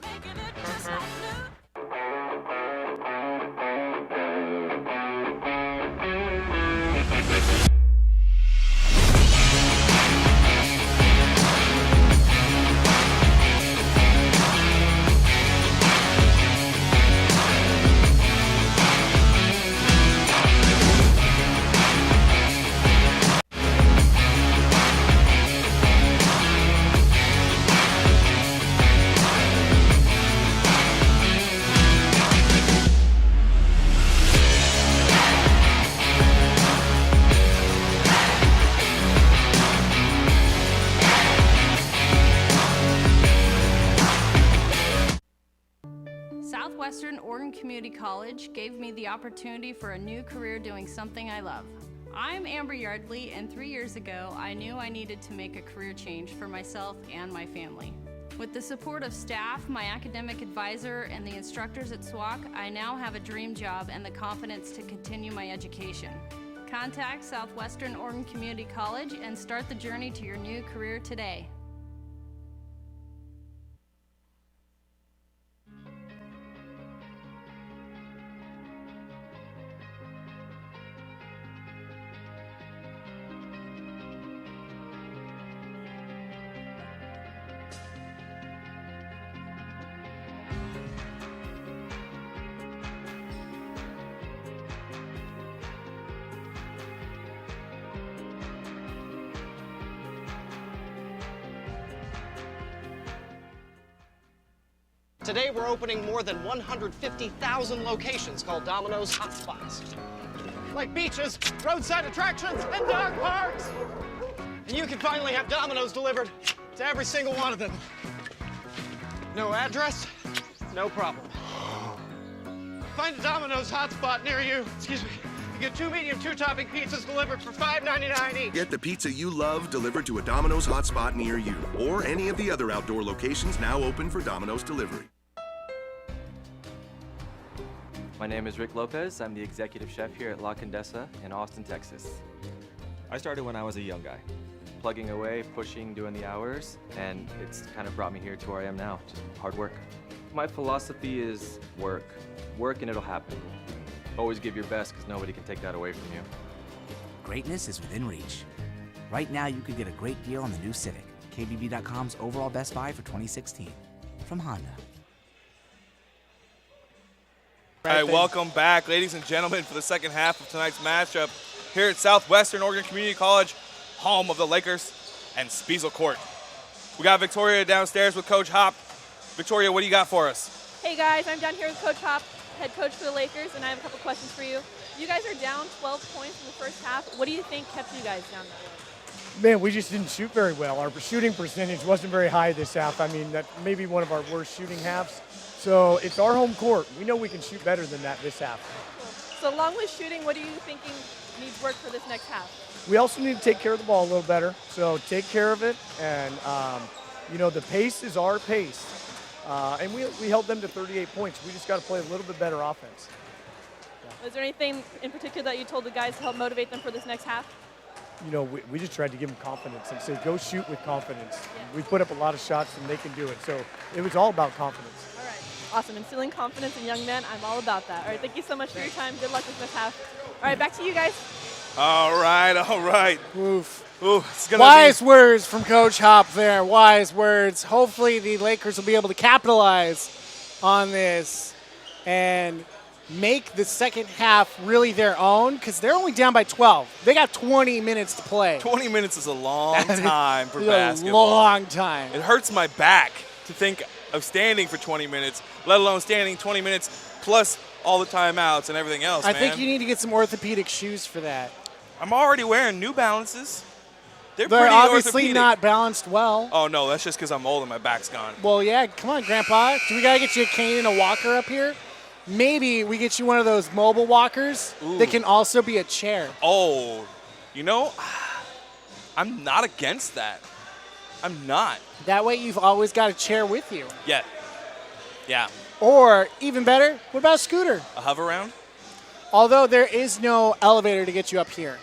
Community College gave me the opportunity for a new career doing something I love. I'm Amber Yardley, and 3 years ago, I knew I needed to make a career change for myself and my family. With the support of staff, my academic advisor, and the instructors at SWOCC, I now have a dream job and the confidence to continue my education. Contact Southwestern Oregon Community College and start the journey to your new career today.
Today we're opening more than 150,000 locations called Domino's Hotspots. Like beaches, roadside attractions, and dog parks. And you can finally have Domino's delivered to every single one of them. No address, no problem. Find a Domino's Hotspot near you. Excuse me. You get 2 medium, 2-topping pizzas delivered for $5.99 each.
Get the pizza you love delivered to a Domino's hotspot near you, or any of the other outdoor locations now open for Domino's delivery.
My name is Rick Lopez. I'm the executive chef here at La Condesa in Austin, Texas. I started when I was a young guy, plugging away, pushing, doing the hours, and it's kind of brought me here to where I am now, just hard work. My philosophy is work. Work and it'll happen. Always give your best because nobody can take that away from you.
Greatness is within reach. Right now, you could get a great deal on the new Civic, KBB.com's overall best buy for 2016. From Honda.
All right, welcome back, ladies and gentlemen, for the second half of tonight's matchup here at Southwestern Oregon Community College, home of the Lakers and Spiesel Court. We got Victoria downstairs with Coach Hop. Victoria, what do you got for us?
Hey guys, I'm down here with Coach Hop, head coach for the Lakers, and I have a couple questions for you. You guys are down 12 points in the first half. What do you think kept you guys down that way?
Man, we just didn't shoot very well. Our shooting percentage wasn't very high this half. I mean, that may be one of our worst shooting halves. So it's our home court. We know we can shoot better than that this half.
Cool. So along with shooting, what are you thinking needs work for this next half?
We also need to take care of the ball a little better. So take care of it. And, you know, the pace is our pace. And we held them to 38 points. We just got to play a little bit better offense.
Yeah. Is there anything in particular that you told the guys to help motivate them for this next half?
You know, we just tried to give them confidence and say, go shoot with confidence. Yeah. We put up a lot of shots and they can do it. So it was all about confidence.
All right. Awesome. Instilling confidence in young men, I'm all about that. All right, thank you so much for your time. Good luck with this half. All right, back to you guys.
All right.
Oof.
Ooh, it's gonna
Wise words from Coach Hop there. Wise words. Hopefully the Lakers will be able to capitalize on this and make the second half really their own because they're only down by 12. They got 20 minutes to play.
20 minutes is a long time for
a
basketball.
Long time.
It hurts my back to think of standing for 20 minutes, let alone standing 20 minutes plus all the timeouts and everything else,
I think you need to get some orthopedic shoes for that.
I'm already wearing New Balances. They're
They're
pretty
obviously
orthopedic.
not balanced well.
Oh, no, that's just because I'm old and my back's gone.
Well, yeah, come on, Grandpa. Do we got to get you a cane and a walker up here? Maybe we get you one of those mobile walkers that can also be a chair.
Oh, you know, I'm not against that. I'm not.
That way you've always got a chair with you.
Yeah.
Or, even better, what about a scooter?
A hover round?
Although there is no elevator to get you up here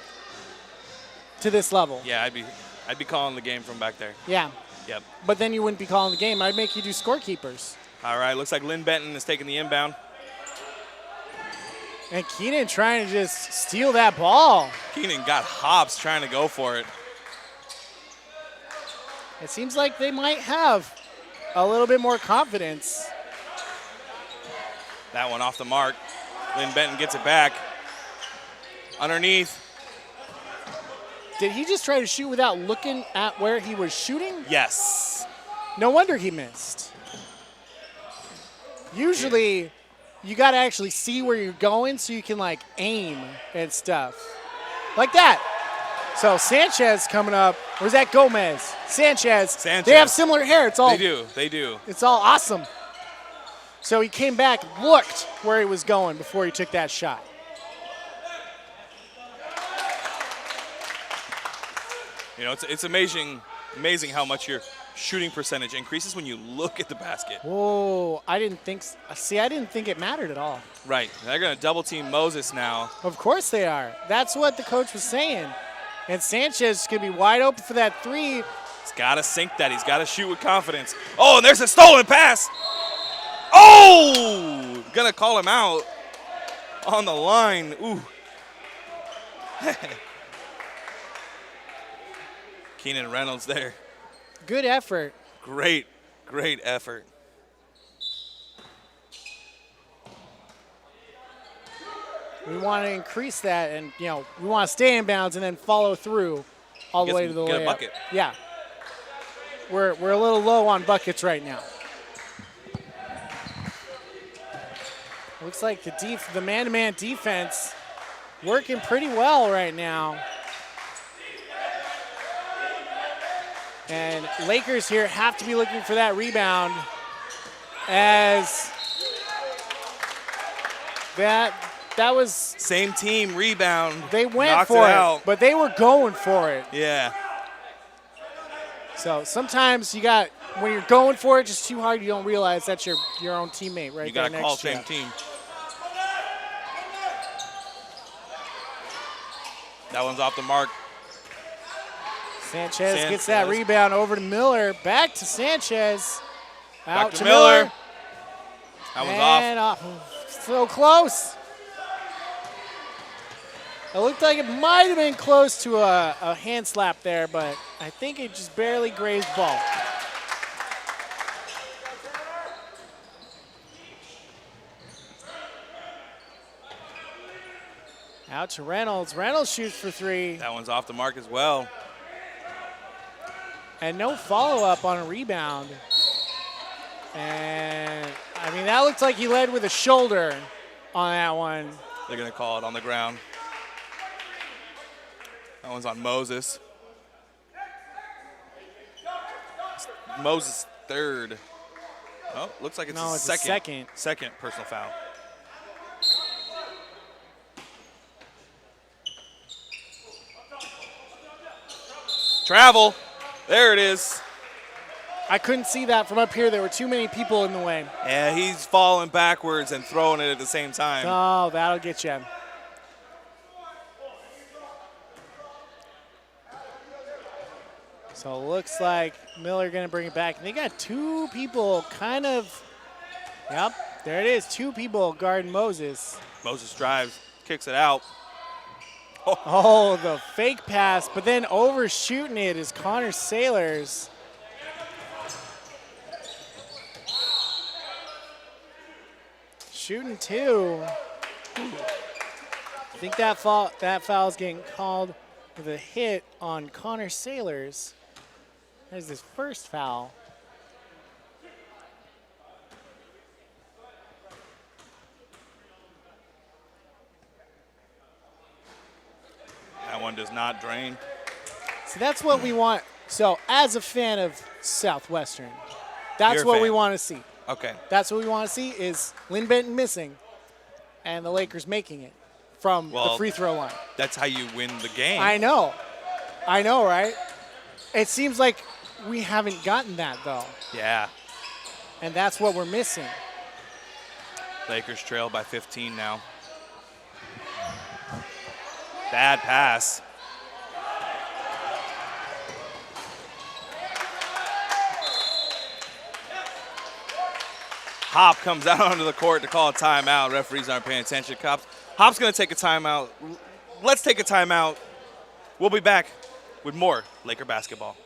to this level.
Yeah, I'd be calling the game from back there.
Yeah.
Yep.
But then you wouldn't be calling the game. I'd make you do scorekeepers.
All right, looks like Linn Benton is taking the inbound.
And Keenan trying to just steal that ball.
Keenan got hops trying to go for it.
It seems like they might have a little bit more confidence.
That one off the mark. Linn Benton gets it back. Underneath.
Did he just try to shoot without looking at where he was shooting?
Yes.
No wonder he missed. Usually, you got to actually see where you're going so you can, like, aim and stuff. Like that. So Sanchez coming up. Or is that Gomez? Sanchez. They have similar hair. It's all.
They do.
It's all awesome. So he came back, looked where he was going before he took that shot.
You know, it's amazing how much your shooting percentage increases when you look at the basket.
Whoa, I didn't think it mattered at all.
Right, they're going to double team Moses now.
Of course they are. That's what the coach was saying. And Sanchez is going to be wide open for that three.
He's got to sink that. He's got to shoot with confidence. Oh, and there's a stolen pass. Oh, going to call him out on the line. Ooh. Keenan Reynolds there.
Good effort.
Great effort.
We want to increase that, and we want to stay in bounds and then follow through all the way to the layup.
Get a bucket.
Yeah. We're a little low on buckets right now. Looks like the man-to-man defense working pretty well right now. And Lakers here have to be looking for that rebound, as that was
same team rebound.
They went for it, but they were going for it.
Yeah.
So sometimes when you're going for it just too hard, you don't realize that's your own teammate right there.
You got to call same team. That one's off the mark.
Sanchez gets that rebound over to Miller. Back to Sanchez. Out
Back to Miller. That one's
off. So close. It looked like it might have been close to a hand slap there, but I think it just barely grazed ball. Out to Reynolds. Reynolds shoots for three.
That one's off the mark as well.
And no follow-up on a rebound. And, that looks like he led with a shoulder on that one.
They're going to call it on the ground. That one's on Moses. Moses third. Oh, looks like it's his second personal foul. Travel. There it is.
I couldn't see that from up here. There were too many people in the way.
Yeah, he's falling backwards and throwing it at the same time.
Oh, that'll get you. So it looks like Miller going to bring it back. And they got two people yep, there it is. Two people guarding Moses.
Moses drives, kicks it out.
Oh, the fake pass, but then overshooting it is Connor Sailors. Shooting two. I think that foul's getting called with a hit on Connor Sailors. There's his first foul.
That one does not drain.
So that's what we want. So as a fan of Southwestern, that's what we want to see.
Okay.
That's what we want to see is Linn Benton missing and the Lakers making it from the free throw line.
That's how you win the game.
I know, right? It seems like we haven't gotten that, though.
Yeah.
And that's what we're missing.
Lakers trail by 15 now. Bad pass. Hop comes out onto the court to call a timeout. Referees aren't paying attention. Hop's going to take a timeout. Let's take a timeout. We'll be back with more Laker basketball.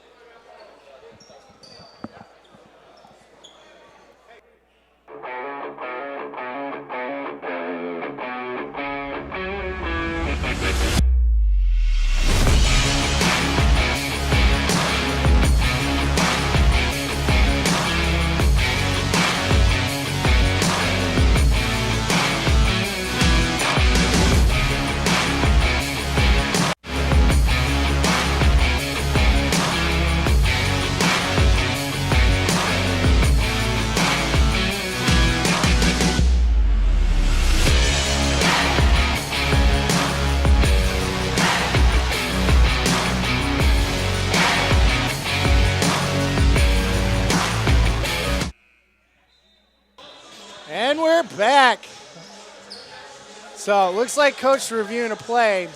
So it looks like Coach reviewing a play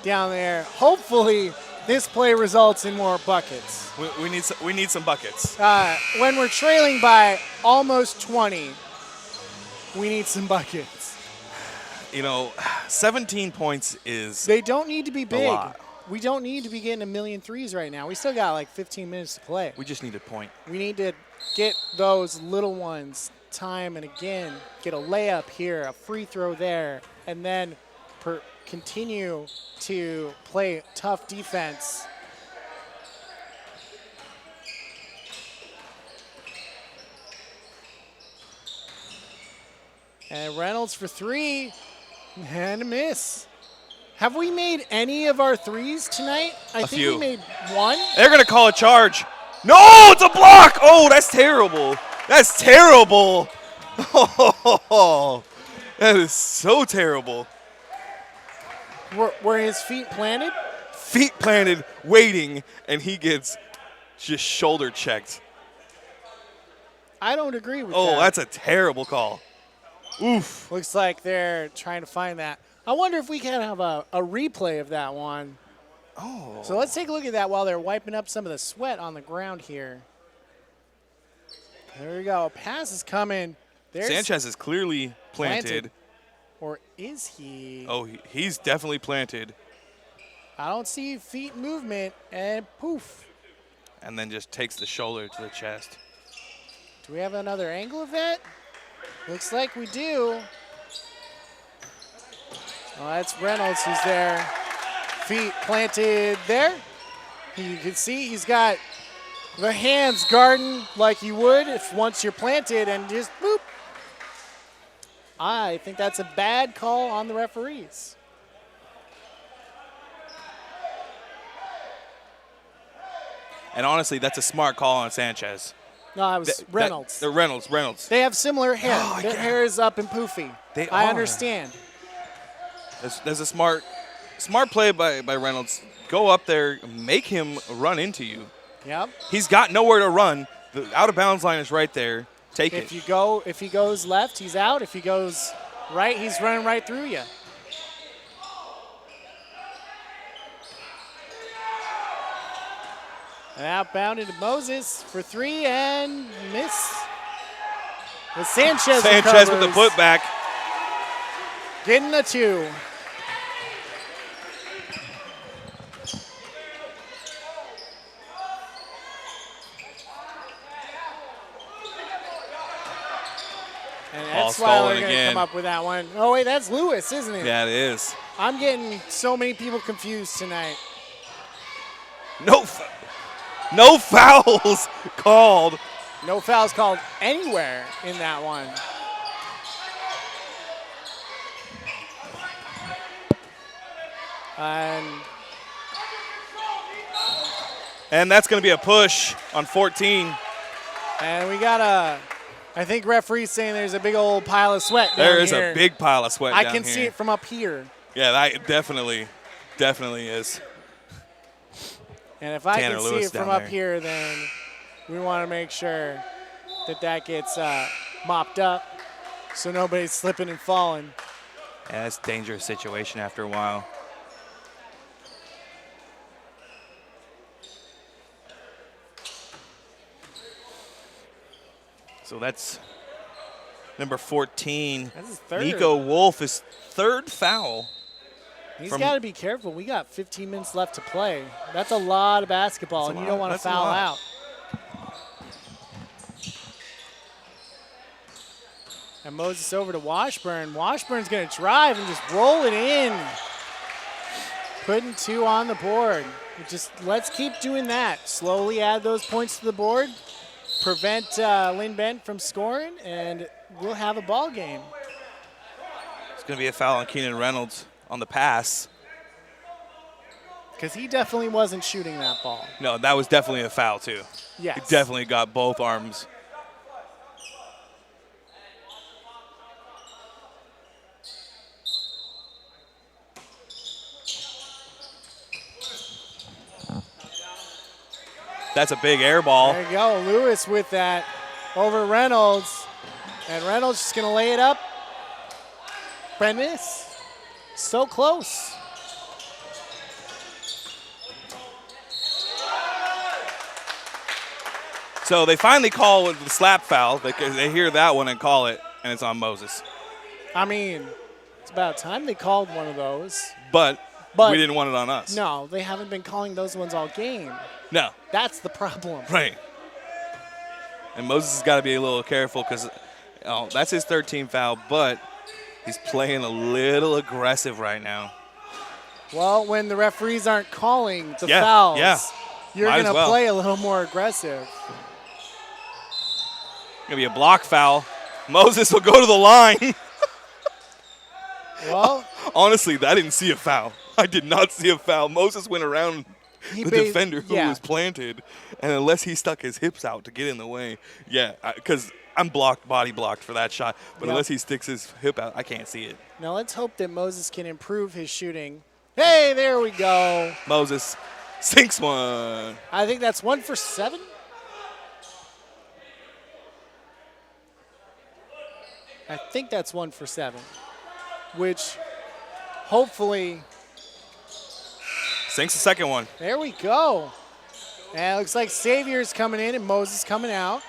down there. Hopefully this play results in more buckets.
We need some buckets.
When we're trailing by almost 20, we need some buckets.
17 points is
They don't need to be big.
a lot.
We don't need to be getting a million threes right now. We still got like 15 minutes to play.
We just need a point.
We need to get those little ones time and again, get a layup here, a free throw there, and then continue to play tough defense. And Reynolds for three, and a miss. Have we made any of our threes tonight? I think
few.
we made one.
They're going to call a charge. No, it's a block. Oh, that's terrible. That's terrible. Oh, that is so terrible.
Were his feet planted?
Feet planted, waiting, and he gets just shoulder checked.
I don't agree with that.
Oh, that's a terrible call. Oof.
Looks like they're trying to find that. I wonder if we can have a replay of that one.
Oh.
So let's take a look at that while they're wiping up some of the sweat on the ground here. There we go. Pass is coming. There's
Sanchez is clearly planted.
Or is he?
Oh, he's definitely planted.
I don't see feet movement, and poof.
And then just takes the shoulder to the chest.
Do we have another angle of that? Looks like we do. Well, that's Reynolds who's there. Feet planted there. You can see he's got the hands guarding like you would if once you're planted and just boop. I think that's a bad call on the referees.
And honestly, that's a smart call on Sanchez.
No, it was Reynolds.
Reynolds.
They have similar hair. Their hair is up and poofy. I understand.
There's a smart play by Reynolds. Go up there, make him run into you.
Yep.
He's got nowhere to run. The out of bounds line is right there. Take it.
If he goes left, he's out. If he goes right, he's running right through you. And outbounded to Moses for three and miss. With Sanchez
with the putback.
Getting a two. And Edsweiler going to come up with that one. Oh, wait, that's Lewis, isn't it?
Yeah, it is.
I'm getting so many people confused tonight.
No fouls called.
No fouls called anywhere in that one.
And that's going to be a push on 14.
And we got I think referee's saying there's a big old pile of sweat down
There
here.
is a big pile of sweat
I
down
can
here.
see it from up here.
Yeah, that definitely is.
And if I
Tanner
can see
Lewis
it from
down
up
there.
here, then we want to make sure that gets mopped up so nobody's slipping and falling.
Yeah, it's a dangerous situation after a while. So that's number 14.
That's his third.
Nico Wolf, his third foul.
He's got to be careful. We got 15 minutes left to play. That's a lot of basketball, and you don't want to
That's a
foul
lot.
out. And Moses over to Washburn. Washburn's going to drive and just roll it in. Putting two on the board. Let's keep doing that. Slowly add those points to the board. Prevent Linn Benton from scoring, and we'll have a ball game.
It's going to be a foul on Keenan Reynolds on the pass.
Because he definitely wasn't shooting that ball.
No, that was definitely a foul, too.
Yes.
He definitely got both arms. That's a big air ball.
There you go. Lewis with that over Reynolds. And Reynolds just going to lay it up. Prentice. So close.
So they finally call the slap foul because they hear that one and call it, and it's on Moses.
I mean, it's about time they called one of those.
But we didn't want it on us.
No, they haven't been calling those ones all game.
No.
That's the problem.
Right. And Moses has got to be a little careful because that's his 13th foul, but he's playing a little aggressive right now.
Well, when the referees aren't calling the fouls, you're going to play a little more aggressive.
Going to be a block foul. Moses will go to the line.
Well,
honestly, I didn't see a foul. I did not see a foul. Moses went around the defender who was planted, and unless he stuck his hips out to get in the way, because I'm body blocked for that shot, but unless he sticks his hip out, I can't see it.
Now let's hope that Moses can improve his shooting. Hey, there we go.
Moses sinks one.
I think that's 1 for 7. I think that's 1 for 7, which hopefully
sinks the second one.
There we go. And it looks like Xavier's coming in and Moses coming out.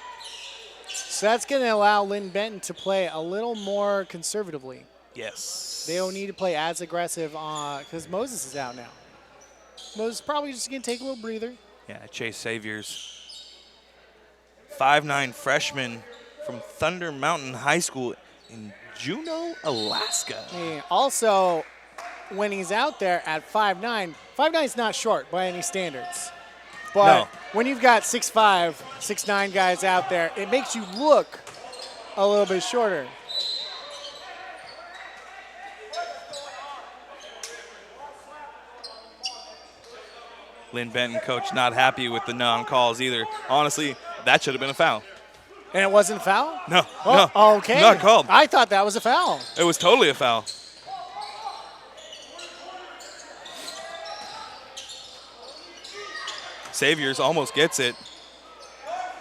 So that's going to allow Linn Benton to play a little more conservatively.
Yes.
They don't need to play as aggressive because Moses is out now. Moses is probably just going to take a little breather.
Yeah, Chase Saviors, 5'9" freshman from Thunder Mountain High School in Juneau, Alaska.
And also, when he's out there at 5'9", 5'9" is not short by any standards. But when you've got 6'5", 6'9" guys out there, it makes you look a little bit shorter.
Linn Benton coach not happy with the non-calls either. Honestly, that should have been a foul.
And it wasn't a foul?
No,
no. Okay.
Not called.
I thought that was a foul.
It was totally a foul. Saviors almost gets it.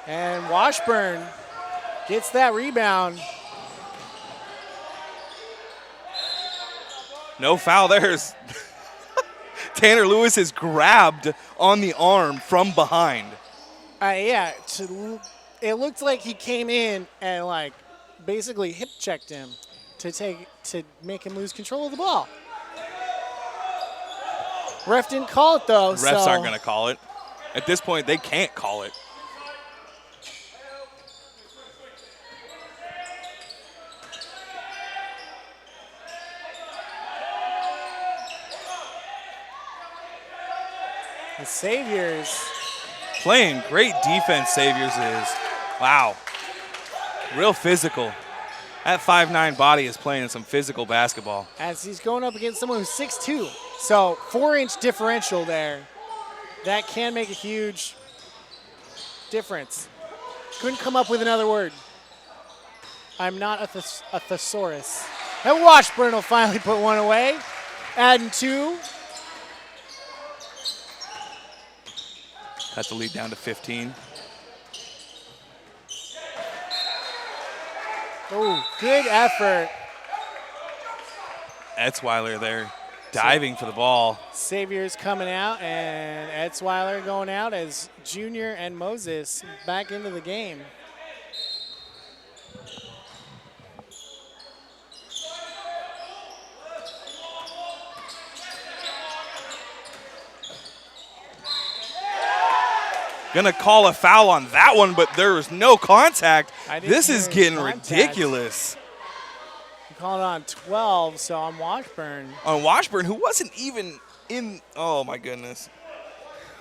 And Washburn gets that rebound.
No foul. There's Tanner Lewis is grabbed on the arm from behind.
Yeah, it looked like he came in and basically hip checked him to make him lose control of the ball. Ref didn't call it though.
Refs aren't going to call it. At this point, they can't call it.
The Saviors.
Playing great defense, Saviors is. Wow. Real physical. That 5'9" body is playing some physical basketball.
As he's going up against someone who's 6'2". So 4-inch differential there. That can make a huge difference. Couldn't come up with another word. I'm not a thesaurus. And Washburn will finally put one away. Adding 2.
Cut the lead down to 15.
Oh, good effort.
Etzweiler there diving for the ball.
Saviors coming out, and Etzweiler going out as Junior and Moses back into the game.
Gonna call a foul on that one, but there was no contact. This is getting
contact.
ridiculous.
Calling on 12, so on Washburn.
On Washburn, who wasn't even in. Oh my goodness.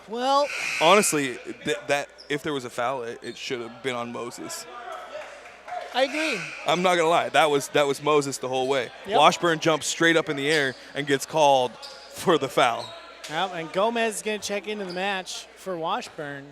Well,
honestly, that if there was a foul, it should have been on Moses.
I agree.
I'm not gonna lie, that was Moses the whole way.
Yep.
Washburn jumps straight up in the air and gets called for the foul.
Yep, and Gomez is going to check into the match for Washburn.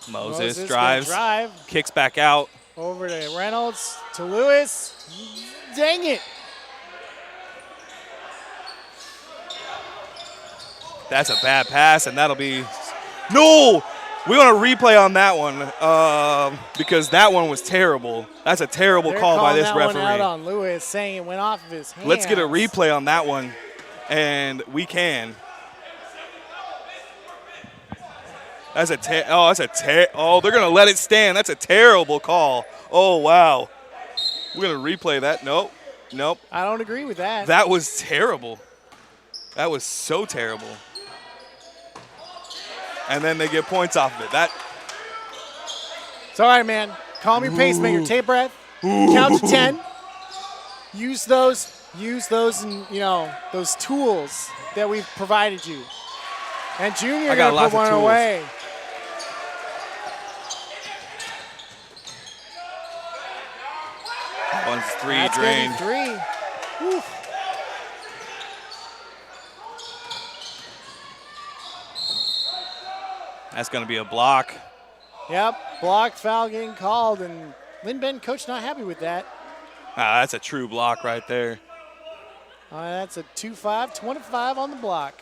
Moses drives, kicks back out.
Over to Reynolds, to Lewis. Dang it.
That's a bad pass, and that'll be – no! We want a replay on that one because that one was terrible. That's a terrible call by this referee.
They're calling that one out on Lewis, saying it went off of his hands.
Let's get a replay on that one, and we can. That's a oh, they're gonna let it stand. That's a terrible call. Oh wow, we're gonna replay that. Nope.
I don't agree with that.
That was terrible. That was so terrible. And then they get points off of it.
It's all right, man. Calm your pacemaker. Take a breath. Count to 10. Use those and those tools that we've provided you. And Junior got to put one away.
One's three
That's
drained.
Three. Woo.
That's going to be a block.
Yep, blocked foul getting called, and Linn Benton coach not happy with that.
That's a true block right there.
That's a 2-5, 25 on the block.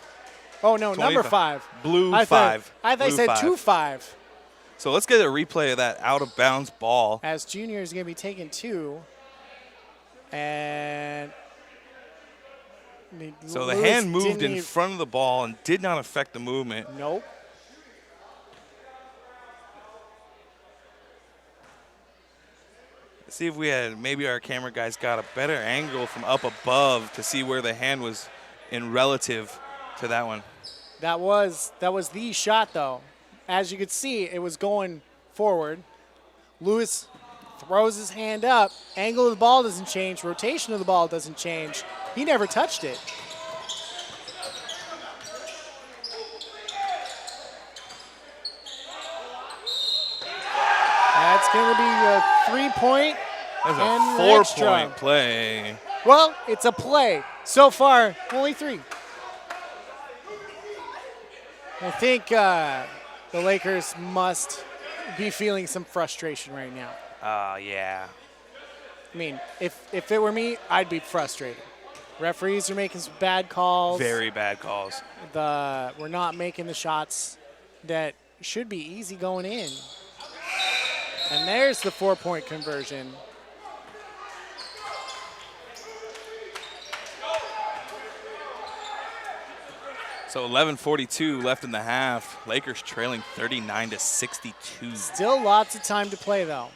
Oh, no,
25.
number 5.
Blue
I
5.
I thought you said 2-5.
So let's get a replay of that out-of-bounds ball.
As Junior is going to be taking 2. And
so the hand moved in front of the ball and did not affect the movement.
Nope.
Let's see if we had, maybe our camera guys got a better angle from up above to see where the hand was in relative to that one.
That was the shot, though. As you could see, it was going forward. Lewis throws his hand up. Angle of the ball doesn't change. Rotation of the ball doesn't change. He never touched it. That's going to be a 3-point
That's
and
a 4-point
extra.
play.
Well, it's a play. So far, only 3. I think the Lakers must be feeling some frustration right now.
Yeah.
I mean, if it were me, I'd be frustrated. Referees are making some bad calls.
Very bad calls.
We're not making the shots that should be easy going in. And there's the 4-point conversion.
So 11:42 left in the half. Lakers trailing 39-62.
Still lots of time to play, though.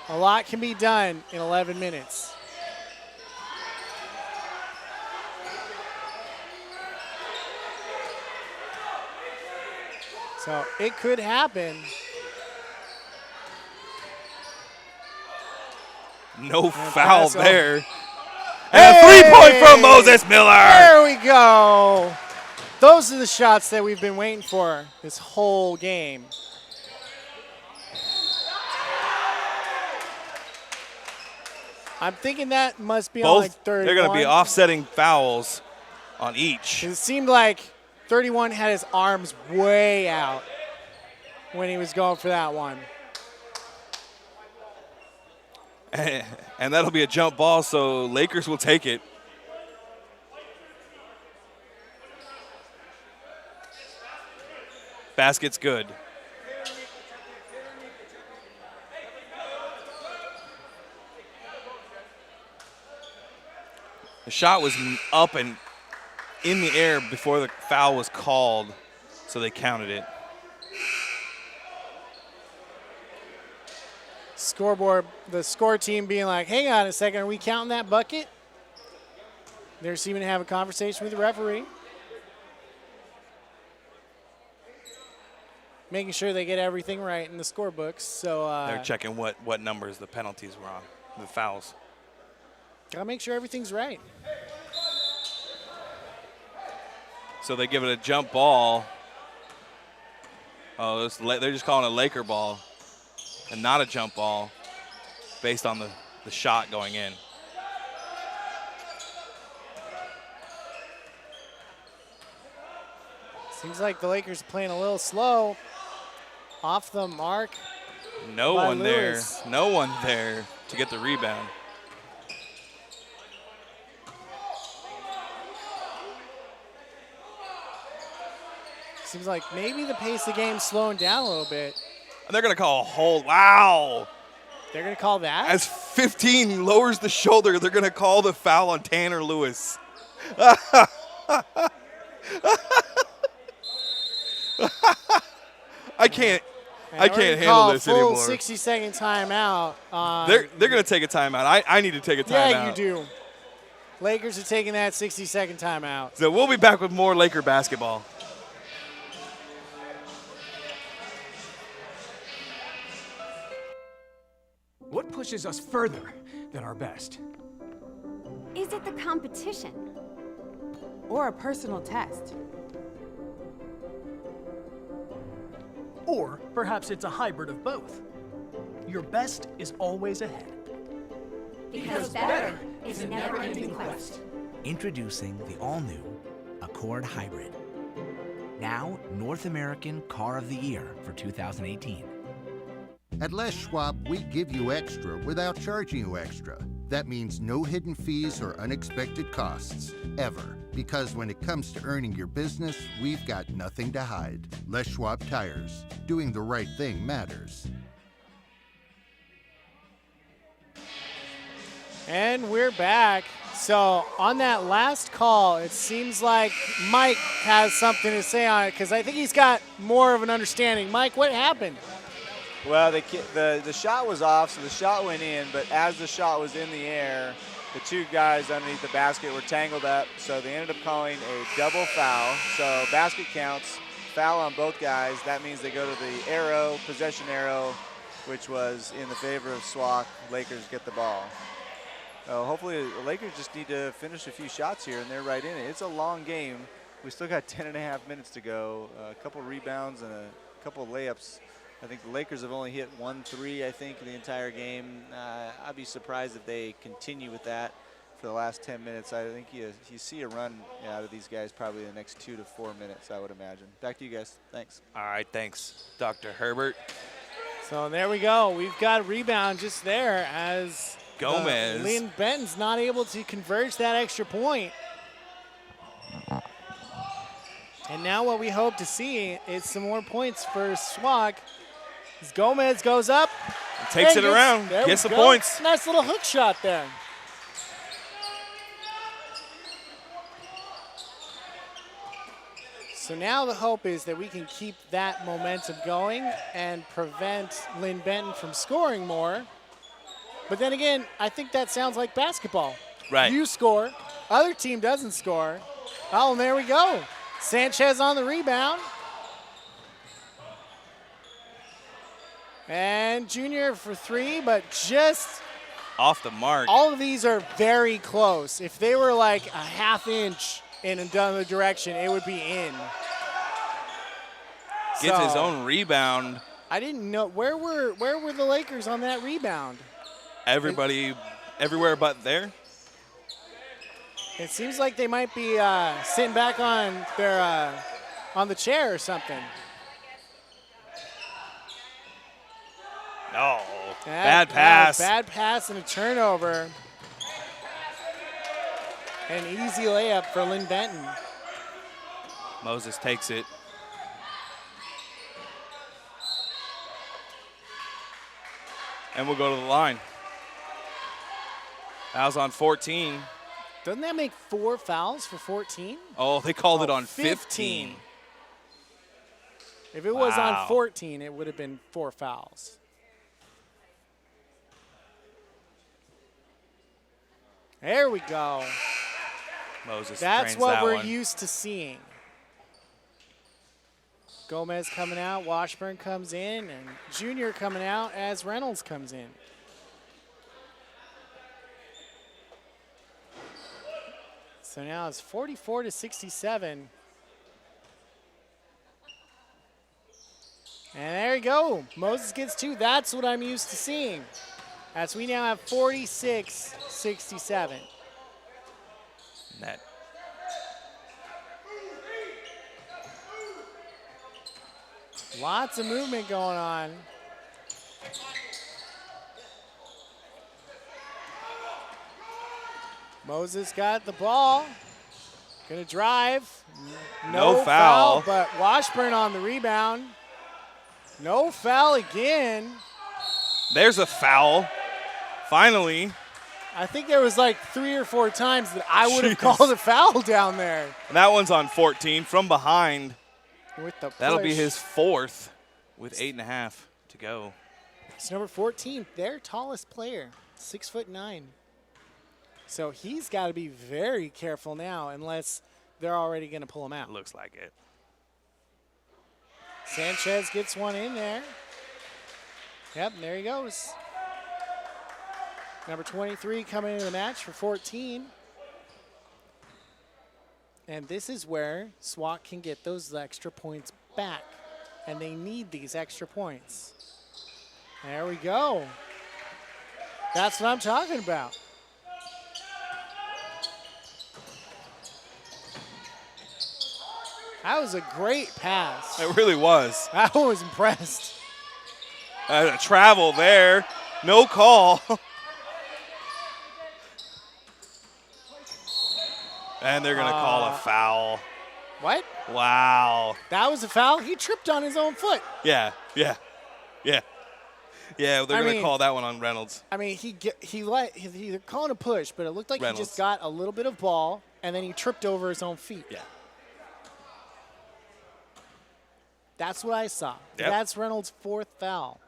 A lot can be done in 11 minutes. So it could happen.
No foul there. And a 3-point from Moses Miller.
There we go. Those are the shots that we've been waiting for this whole game. I'm thinking that must be on like 31.
They're going to be offsetting fouls on each.
It seemed like 31 had his arms way out when he was going for that one.
And that'll be a jump ball, so Lakers will take it. Basket's good. The shot was up and in the air before the foul was called, so they counted it.
Scoreboard, the score team being like, hang on a second, are we counting that bucket? They're seeming to have a conversation with the referee. Making sure they get everything right in the scorebooks. So
they're checking what numbers the penalties were on, the fouls.
Gotta make sure everything's right.
So they give it a jump ball. Oh, they're just calling it a Laker ball and not a jump ball based on the shot going in.
Seems like the Lakers are playing a little slow. Off the mark.
No one there. No one there. to get the rebound.
Seems like maybe the pace of the game's slowing down a little bit.
And they're going to call a hold. Wow.
They're going to call that?
As 15 lowers the shoulder, they're going to call the foul on Tanner Lewis. I can't handle this anymore.
Full 60-second timeout.
They're going to take a timeout. I need to take a timeout.
Yeah, you do. Lakers are taking that 60-second timeout.
So we'll be back with more Laker basketball.
What pushes us further than our best?
Is it the competition? Or a personal test?
Or perhaps it's a hybrid of both. Your best is always ahead.
Because better is a never-ending quest.
Introducing the all-new Accord Hybrid. Now, North American Car of the Year for 2018.
At Les Schwab, we give you extra without charging you extra. That means no hidden fees or unexpected costs, ever. Because when it comes to earning your business, we've got nothing to hide. Les Schwab Tires. Doing the right thing matters.
And we're back. So on that last call, it seems like Mike has something to say on it because I think he's got more of an understanding. Mike, what happened?
Well, the shot was off, so the shot went in, but as the shot was in the air, the two guys underneath the basket were tangled up, so they ended up calling a double foul. So basket counts, foul on both guys. That means they go to the arrow, possession arrow, which was in the favor of SWOCC. Lakers get the ball. Hopefully the Lakers just need to finish a few shots here, and they're right in it. It's a long game. We still got 10.5 minutes to go. A couple rebounds and a couple of layups. I think the Lakers have only hit 1-3, I think, the entire game. I'd be surprised if they continue with that for the last 10 minutes. I think you see a run out of these guys probably in the next 2 to 4 minutes, I would imagine. Back to you guys. Thanks.
All right, thanks, Dr. Herbert.
So there we go. We've got a rebound just there as
Gomez.
Linn Benton's not able to converge that extra point. And now what we hope to see is some more points for SWOCC. As Gomez goes up.
Takes it around, gets the points.
Nice little hook shot there. So now the hope is that we can keep that momentum going and prevent Linn Benton from scoring more. But then again, I think that sounds like basketball.
Right.
You score, other team doesn't score. Oh, and there we go. Sanchez on the rebound. And Junior for three, but just
off the mark.
All of these are very close. If they were like a half inch in another direction, it would be in.
Gets his own rebound.
I didn't know where were the Lakers on that rebound?
Everybody, everywhere but there.
It seems like they might be sitting back on their on the chair or something.
No, bad pass.
Bad pass and a turnover. An easy layup for Linn Benton.
Moses takes it. And we'll go to the line. Fouls on 14.
Doesn't that make 4 fouls for 14?
Oh, they called it on 15.
If it was on 14, it would have been 4 fouls. There we go.
Moses
That's
drains
what
that
we're
one.
used to seeing. Gomez coming out, Washburn comes in, and Junior coming out as Reynolds comes in. So now it's 44-67. And there you go. Moses gets 2. That's what I'm used to seeing. As we now have 46-67.
Net.
Lots of movement going on. Moses got the ball. Gonna drive.
No foul.
But Washburn on the rebound. No foul again.
There's a foul. Finally.
I think there was like 3 or 4 times that I would have called a foul down there.
And that one's on 14 from behind.
With the
That'll be
push.
his 4th with 8.5 to go.
He's number 14, their tallest player, 6'9". So he's got to be very careful now unless they're already going to pull him out.
Looks like it.
Sanchez gets one in there. Yep, and there he goes. Number 23 coming into the match for 14. And this is where SWOCC can get those extra points back. And they need these extra points. There we go. That's what I'm talking about. That was a great pass.
It really was.
I was impressed.
A travel there. No call. And they're going to call a foul.
What?
Wow.
That was a foul? He tripped on his own foot.
Yeah. Yeah, they're going to call that one on Reynolds.
I mean, they're calling a push, but it looked like
Reynolds.
he just got a little bit of ball, and then he tripped over his own feet.
Yeah.
That's what I saw.
Yep.
That's Reynolds' 4th foul.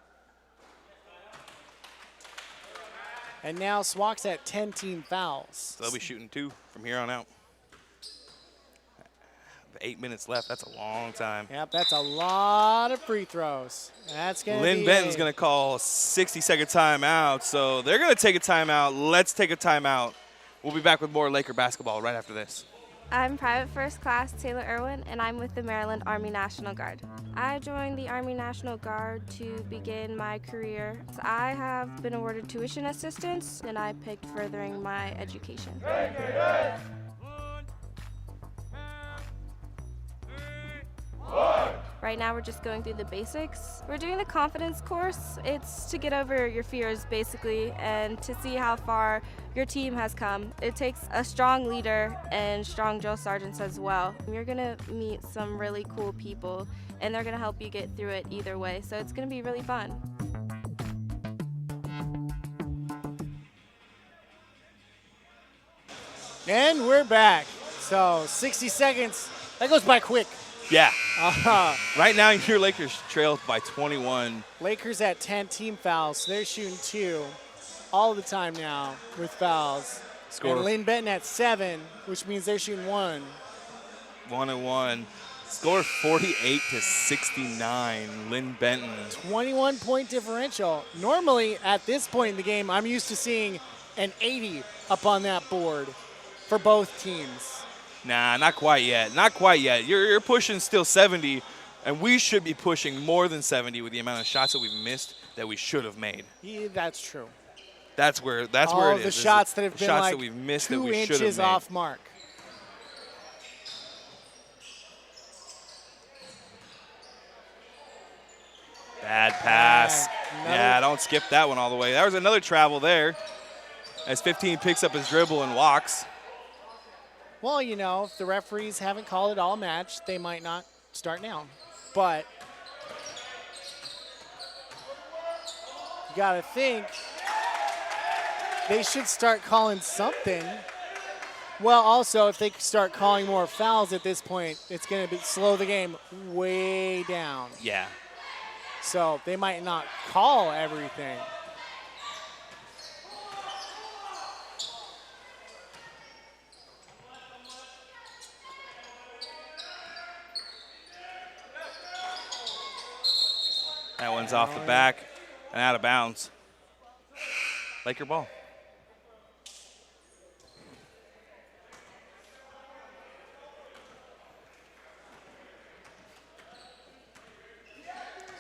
And now SWOCC's at 10 team fouls.
So they'll be shooting 2 from here on out. 8 minutes left. That's a long time.
Yep, that's a lot of free throws. That's going to be
Linn Benton's going to call a 60-second timeout. So they're going to take a timeout. Let's take a timeout. We'll be back with more Laker basketball right after this.
I'm Private First Class Taylor Irwin, and I'm with the Maryland Army National Guard. I joined the Army National Guard to begin my career. I have been awarded tuition assistance, and I picked furthering my education. Right now we're just going through the basics. We're doing the confidence course. It's to get over your fears basically and to see how far your team has come. It takes a strong leader and strong drill sergeants as well. You're gonna meet some really cool people and they're gonna help you get through it either way. So it's gonna be really fun.
And we're back. So 60 seconds, that goes by quick.
Yeah. Right now, your Lakers trail by 21.
Lakers at 10 team fouls, so they're shooting 2 all the time now with fouls.
Score.
And Linn Benton at 7, which means they're shooting 1.
1-1. Score 48-69. Linn Benton.
21-point differential. Normally, at this point in the game, I'm used to seeing an 80 up on that board for both teams.
Nah, not quite yet. Not quite yet. You're pushing still 70, and we should be pushing more than 70 with the amount of shots that we've missed that we should have made.
Yeah, that's true.
That's where it is.
All the shots that have been
shots
like
that we've missed
2
that we should have
inches
made.
off mark.
Bad pass. Yeah, don't skip that one all the way. There was another travel there as 15 picks up his dribble and walks.
Well, you know, if the referees haven't called it all match, they might not start now. But you got to think they should start calling something. Well, also, if they start calling more fouls at this point, it's going to slow the game way down.
Yeah.
So they might not call everything.
That one's off the back and out of bounds. Laker ball.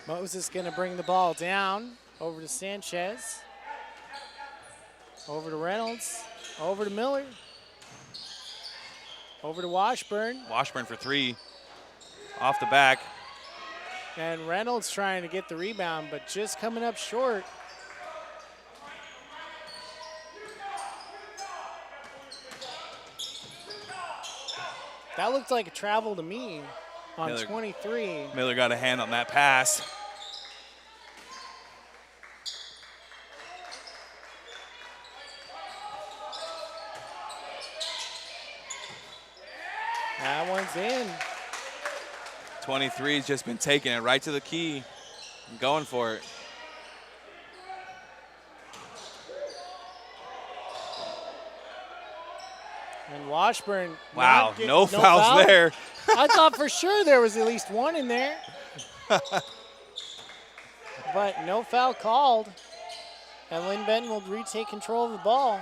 Moses going to bring the ball down over to Sanchez. Over to Reynolds. Over to Miller. Over to Washburn.
Washburn for 3. Off the back.
And Reynolds trying to get the rebound, but just coming up short. That looked like a travel to me on
Miller-
23.
Miller got a hand on that pass.
That one's in.
23's just been taking it right to the key and going for it.
And Washburn.
Wow,
not get-
no fouls
foul?
there.
I thought for sure there was at least one in there. But no foul called. And Linn Benton will retake control of the ball.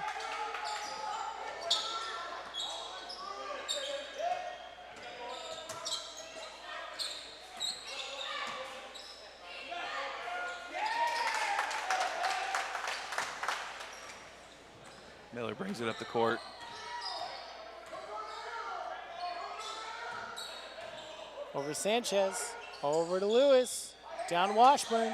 Miller brings it up the court.
Over Sanchez, over to Lewis, down Washburn.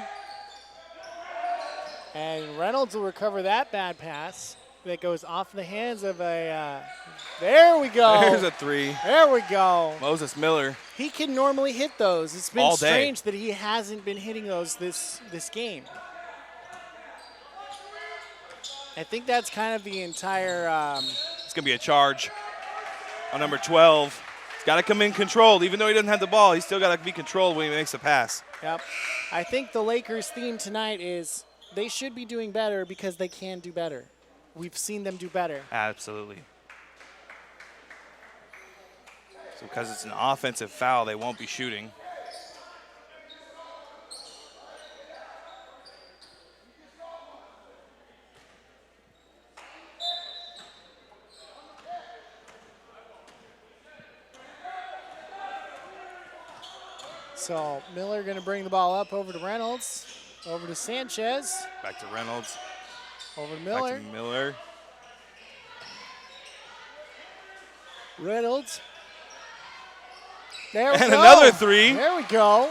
And Reynolds will recover that bad pass that goes off the hands of a, there we go.
There's a three.
There we go.
Moses Miller.
He can normally hit those. It's been
All day.
strange that he hasn't been hitting those this game. I think that's kind of the entire.
It's going to be a charge on number 12. He's got to come in controlled. Even though he doesn't have the ball, he's still got to be controlled when he makes a pass.
Yep. I think the Lakers' theme tonight is they should be doing better because they can do better. We've seen them do better.
Absolutely. So because it's an offensive foul, they won't be shooting.
So Miller going to bring the ball up over to Reynolds, over to Sanchez,
Back to Reynolds.
over to Miller.
Back to Miller.
Reynolds. There we
And
go.
another three.
There we go.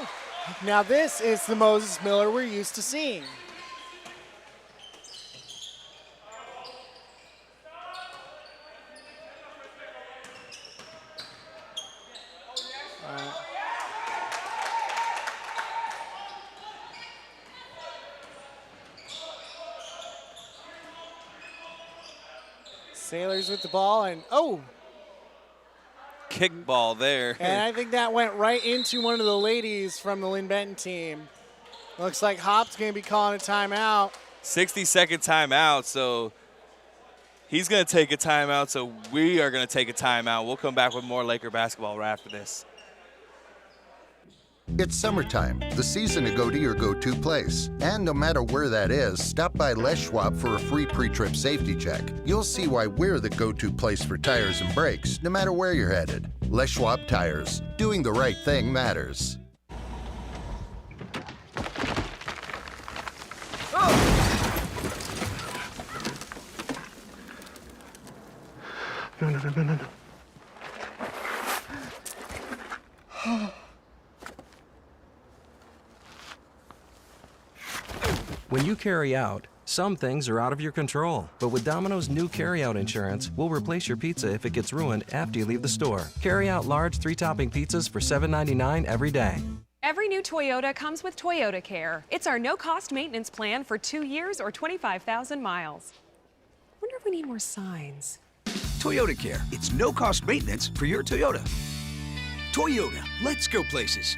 Now this is the Moses Miller we're used to seeing. Sailors with the ball, and
Kickball there.
and I think that went right into one of the ladies from the Linn Benton team. Looks like Hop's going to be calling a timeout.
60-second timeout, so he's going to take a timeout, so we are going to take a timeout. We'll come back with more Laker basketball right after this.
It's summertime, the season to go to your go-to place. And no matter where that is, stop by Les Schwab for a free pre-trip safety check. You'll see why we're the go-to place for tires and brakes, no matter where you're headed. Les Schwab Tires. Doing the right thing matters.
No.
When you carry out, some things are out of your control. But with Domino's new carry-out insurance, we'll replace your pizza if it gets ruined after you leave the store. Carry out large 3-topping pizzas for $7.99 every day.
Every new Toyota comes with Toyota Care. It's our no-cost maintenance plan for 2 years or 25,000 miles. Wonder if we need more signs.
Toyota Care. It's no-cost maintenance for your Toyota. Toyota. Let's go places.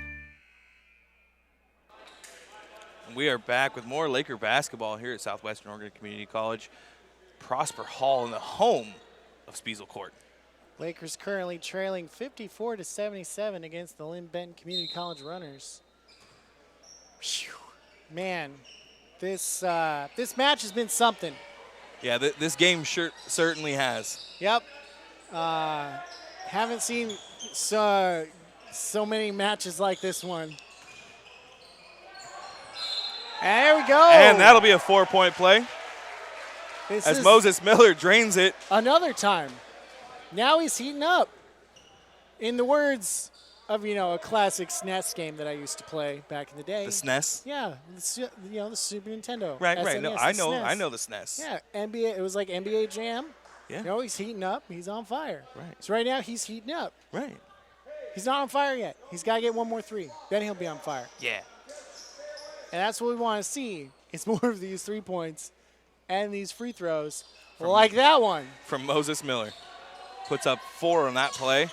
We are back with more Laker basketball here at Southwestern Oregon Community College. Prosper Hall in the home of Spiesel Court.
Lakers currently trailing 54-77 against the Linn Benton Community College Runners. Whew. Man, this match has been something.
Yeah, this game certainly has.
Yep. Haven't seen so many matches like this one. And there we go.
And that'll be a 4-point play
This
as
is
Moses Miller drains it.
another time. Now he's heating up. In the words of, a classic SNES game that I used to play back in the day.
The SNES?
Yeah, the Super Nintendo.
Right. No,
SNES,
I
the
know.
SNES.
I know the SNES.
Yeah, NBA. It was like NBA Jam.
Yeah.
You know, he's heating up. He's on fire.
Right.
So right now he's heating up.
Right.
He's not on fire yet. He's got to get one more three. Then he'll be on fire.
Yeah.
And that's what we want to see. It's more of these 3 points and these free throws like that one.
From Moses Miller. Puts up 4 on that play.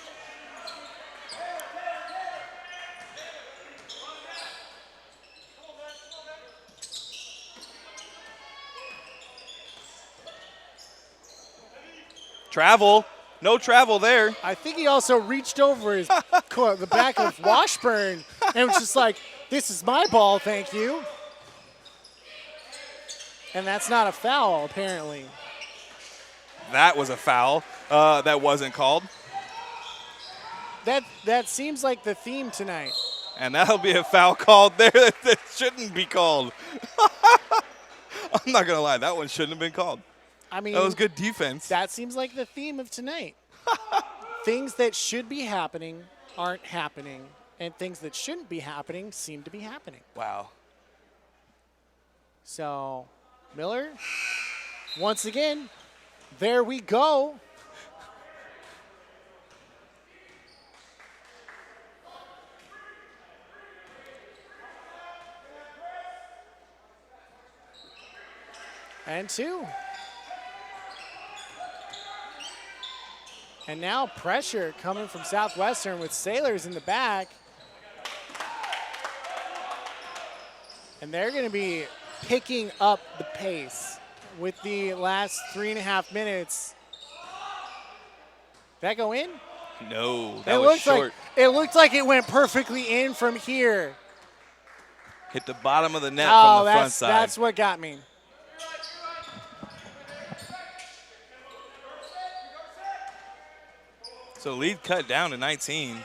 Travel. No travel there.
I think he also reached over his the back of Washburn and was just like, this is my ball, thank you. And that's not a foul, apparently.
That was a foul. That wasn't called.
That seems like the theme tonight.
And that'll be a foul called there that shouldn't be called. I'm not going to lie. That one shouldn't have been called.
I mean,
that was good defense.
That seems like the theme of tonight. Things that should be happening aren't happening, and things that shouldn't be happening seem to be happening.
Wow.
So, Miller, once again, there we go. And 2. And now pressure coming from Southwestern with Sailors in the back. And they're going to be picking up the pace with the last 3.5 minutes. That go in?
No, that was short.
It looked like it went perfectly in from here.
Hit the bottom of the net from the front side.
That's what got me.
So lead cut down to 19.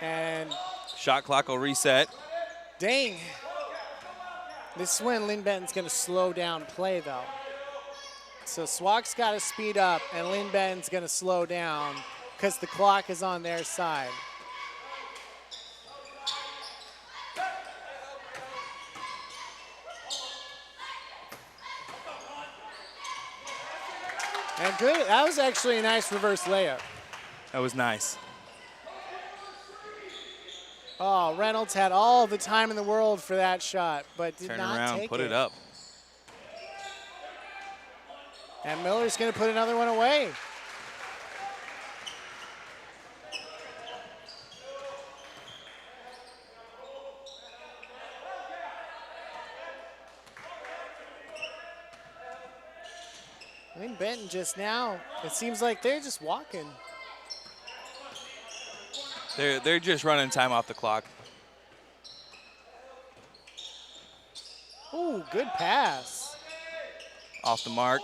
And
shot clock will reset.
Dang. This is when Linn Benton's going to slow down play, though. So SWOCC's got to speed up, and Linn Benton's going to slow down because the clock is on their side. And good. That was actually a nice reverse layup.
That was nice.
Oh, Reynolds had all the time in the world for that shot, but did
Turn
not
around,
take
put
it.
it up.
And Miller's going to put another one away. Linn Benton just now, it seems like they're just walking.
They're just running time off the clock.
Ooh, good pass.
Off the mark.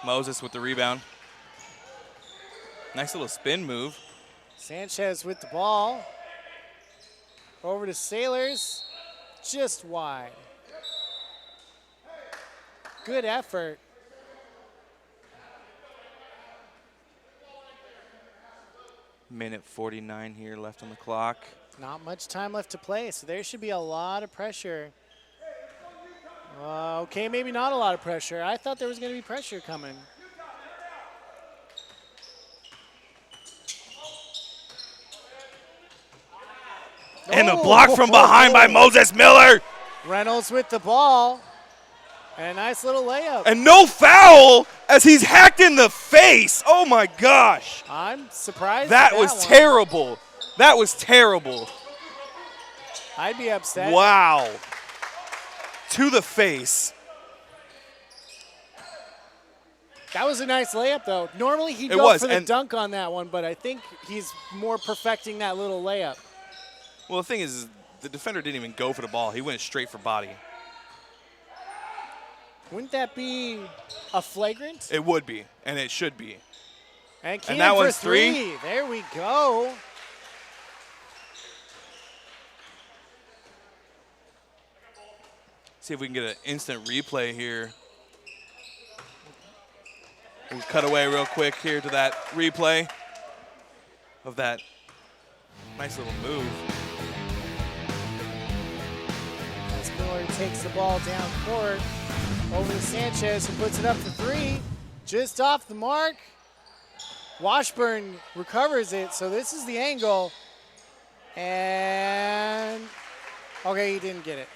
Moses with the rebound. Nice little spin move.
Sanchez with the ball. Over to Sailors. Just wide. Good effort.
Minute 49 here left on the clock.
Not much time left to play, so there should be a lot of pressure. Okay, maybe not a lot of pressure. I thought there was going to be pressure coming.
And the block from behind by Moses Miller.
Reynolds with the ball. And a nice little layup.
And no foul as he's hacked in the face. Oh, my gosh.
I'm surprised.
That was terrible. That was terrible.
I'd be upset.
Wow. To the face.
That was a nice layup, though. Normally he'd
It
go
was,
for the
and
dunk on that one, but I think he's more perfecting that little layup.
Well, the thing is, the defender didn't even go for the ball. He went straight for body.
Wouldn't that be a flagrant?
It would be, and it should be.
And Keenan
that
for
one's three.
There we go.
See if we can get an instant replay here. We'll cut away real quick here to that replay of that nice little move.
As Miller takes the ball down court over to Sanchez, who puts it up for three. Just off the mark. Washburn recovers it, so this is the angle. And, okay, he didn't get it.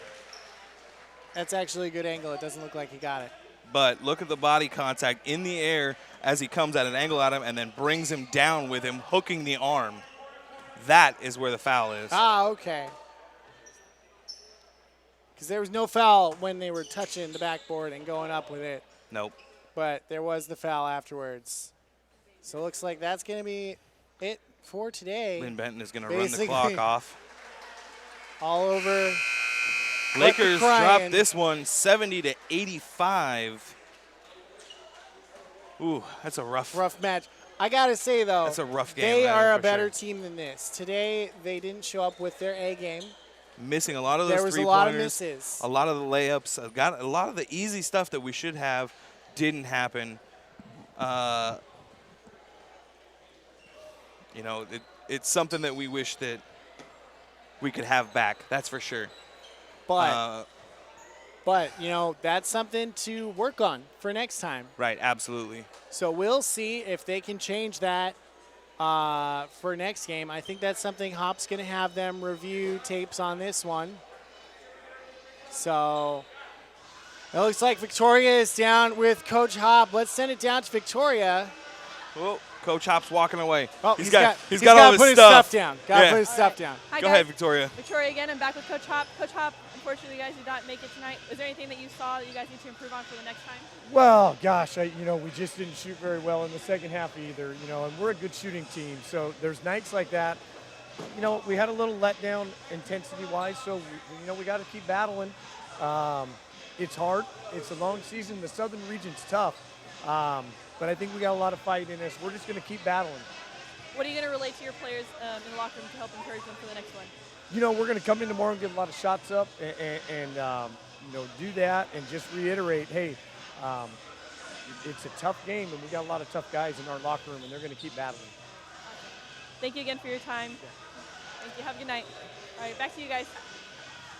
That's actually a good angle. It doesn't look like he got it.
But look at the body contact in the air as he comes at an angle at him and then brings him down with him, hooking the arm. That is where the foul is.
Ah, okay. Because there was no foul when they were touching the backboard and going up with it.
Nope.
But there was the foul afterwards. So it looks like that's going to be it for today.
Linn Benton is going to run the clock off.
All over.
Lakers drop this one 70-85. Ooh, that's a rough
match. I got to say, though,
that's a rough game.
They are a better team than this. Today, they didn't show up with their A game.
Missing a lot of those
three-pointers. There was a lot of misses.
A lot of the layups. Got a lot of the easy stuff that we should have didn't happen. You know, it's something that we wish that we could have back. That's for sure.
But you know, that's something to work on for next time.
Right, absolutely.
So we'll see if they can change that for next game. I think that's something Hop's going to have them review tapes on this one. So it looks like Victoria is down with Coach Hop. Let's send it down to Victoria.
Oh, Coach Hop's walking away.
Oh,
he's got
to
all
put his stuff down. Got to put his stuff down.
Hi,
Go
guys.
ahead, Victoria.
Victoria again. I'm back with Coach Hop. Coach Hop, unfortunately, you guys did not make it tonight. Is there anything that you saw that you guys need to improve on for the next time?
Well, gosh, we just didn't shoot very well in the second half either, and we're a good shooting team. So there's nights like that. We had a little letdown intensity-wise, so, we got to keep battling. It's hard. It's a long season. The Southern region's tough. But I think we got a lot of fight in us. We're just going to keep battling.
What are you going to relate to your players in the locker room to help encourage them for the next one?
We're going to come in tomorrow and get a lot of shots up and do that and just reiterate, hey, it's a tough game, and we got a lot of tough guys in our locker room, and they're going to keep battling.
Thank you again for your time. Thank you. Have a good night. All right, back to you guys.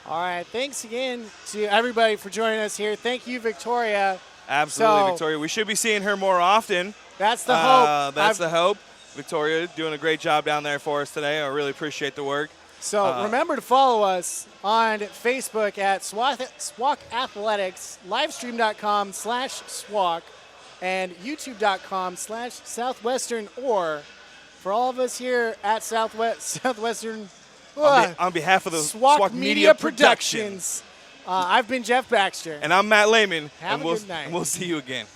All right, thanks again to everybody for joining us here. Thank you, Victoria.
Absolutely, Victoria. We should be seeing her more often.
That's the hope.
That's the hope. Victoria doing a great job down there for us today. I really appreciate the work.
So remember to follow us on Facebook at SWOCC Athletics, livestream.com/SWOCC, and youtube.com/Southwestern, or for all of us here at Southwestern.
On behalf of the
SWOCC Media Productions. I've been Jeff Baxter.
And I'm Matt Lehman.
Have a good night.
And we'll see you again.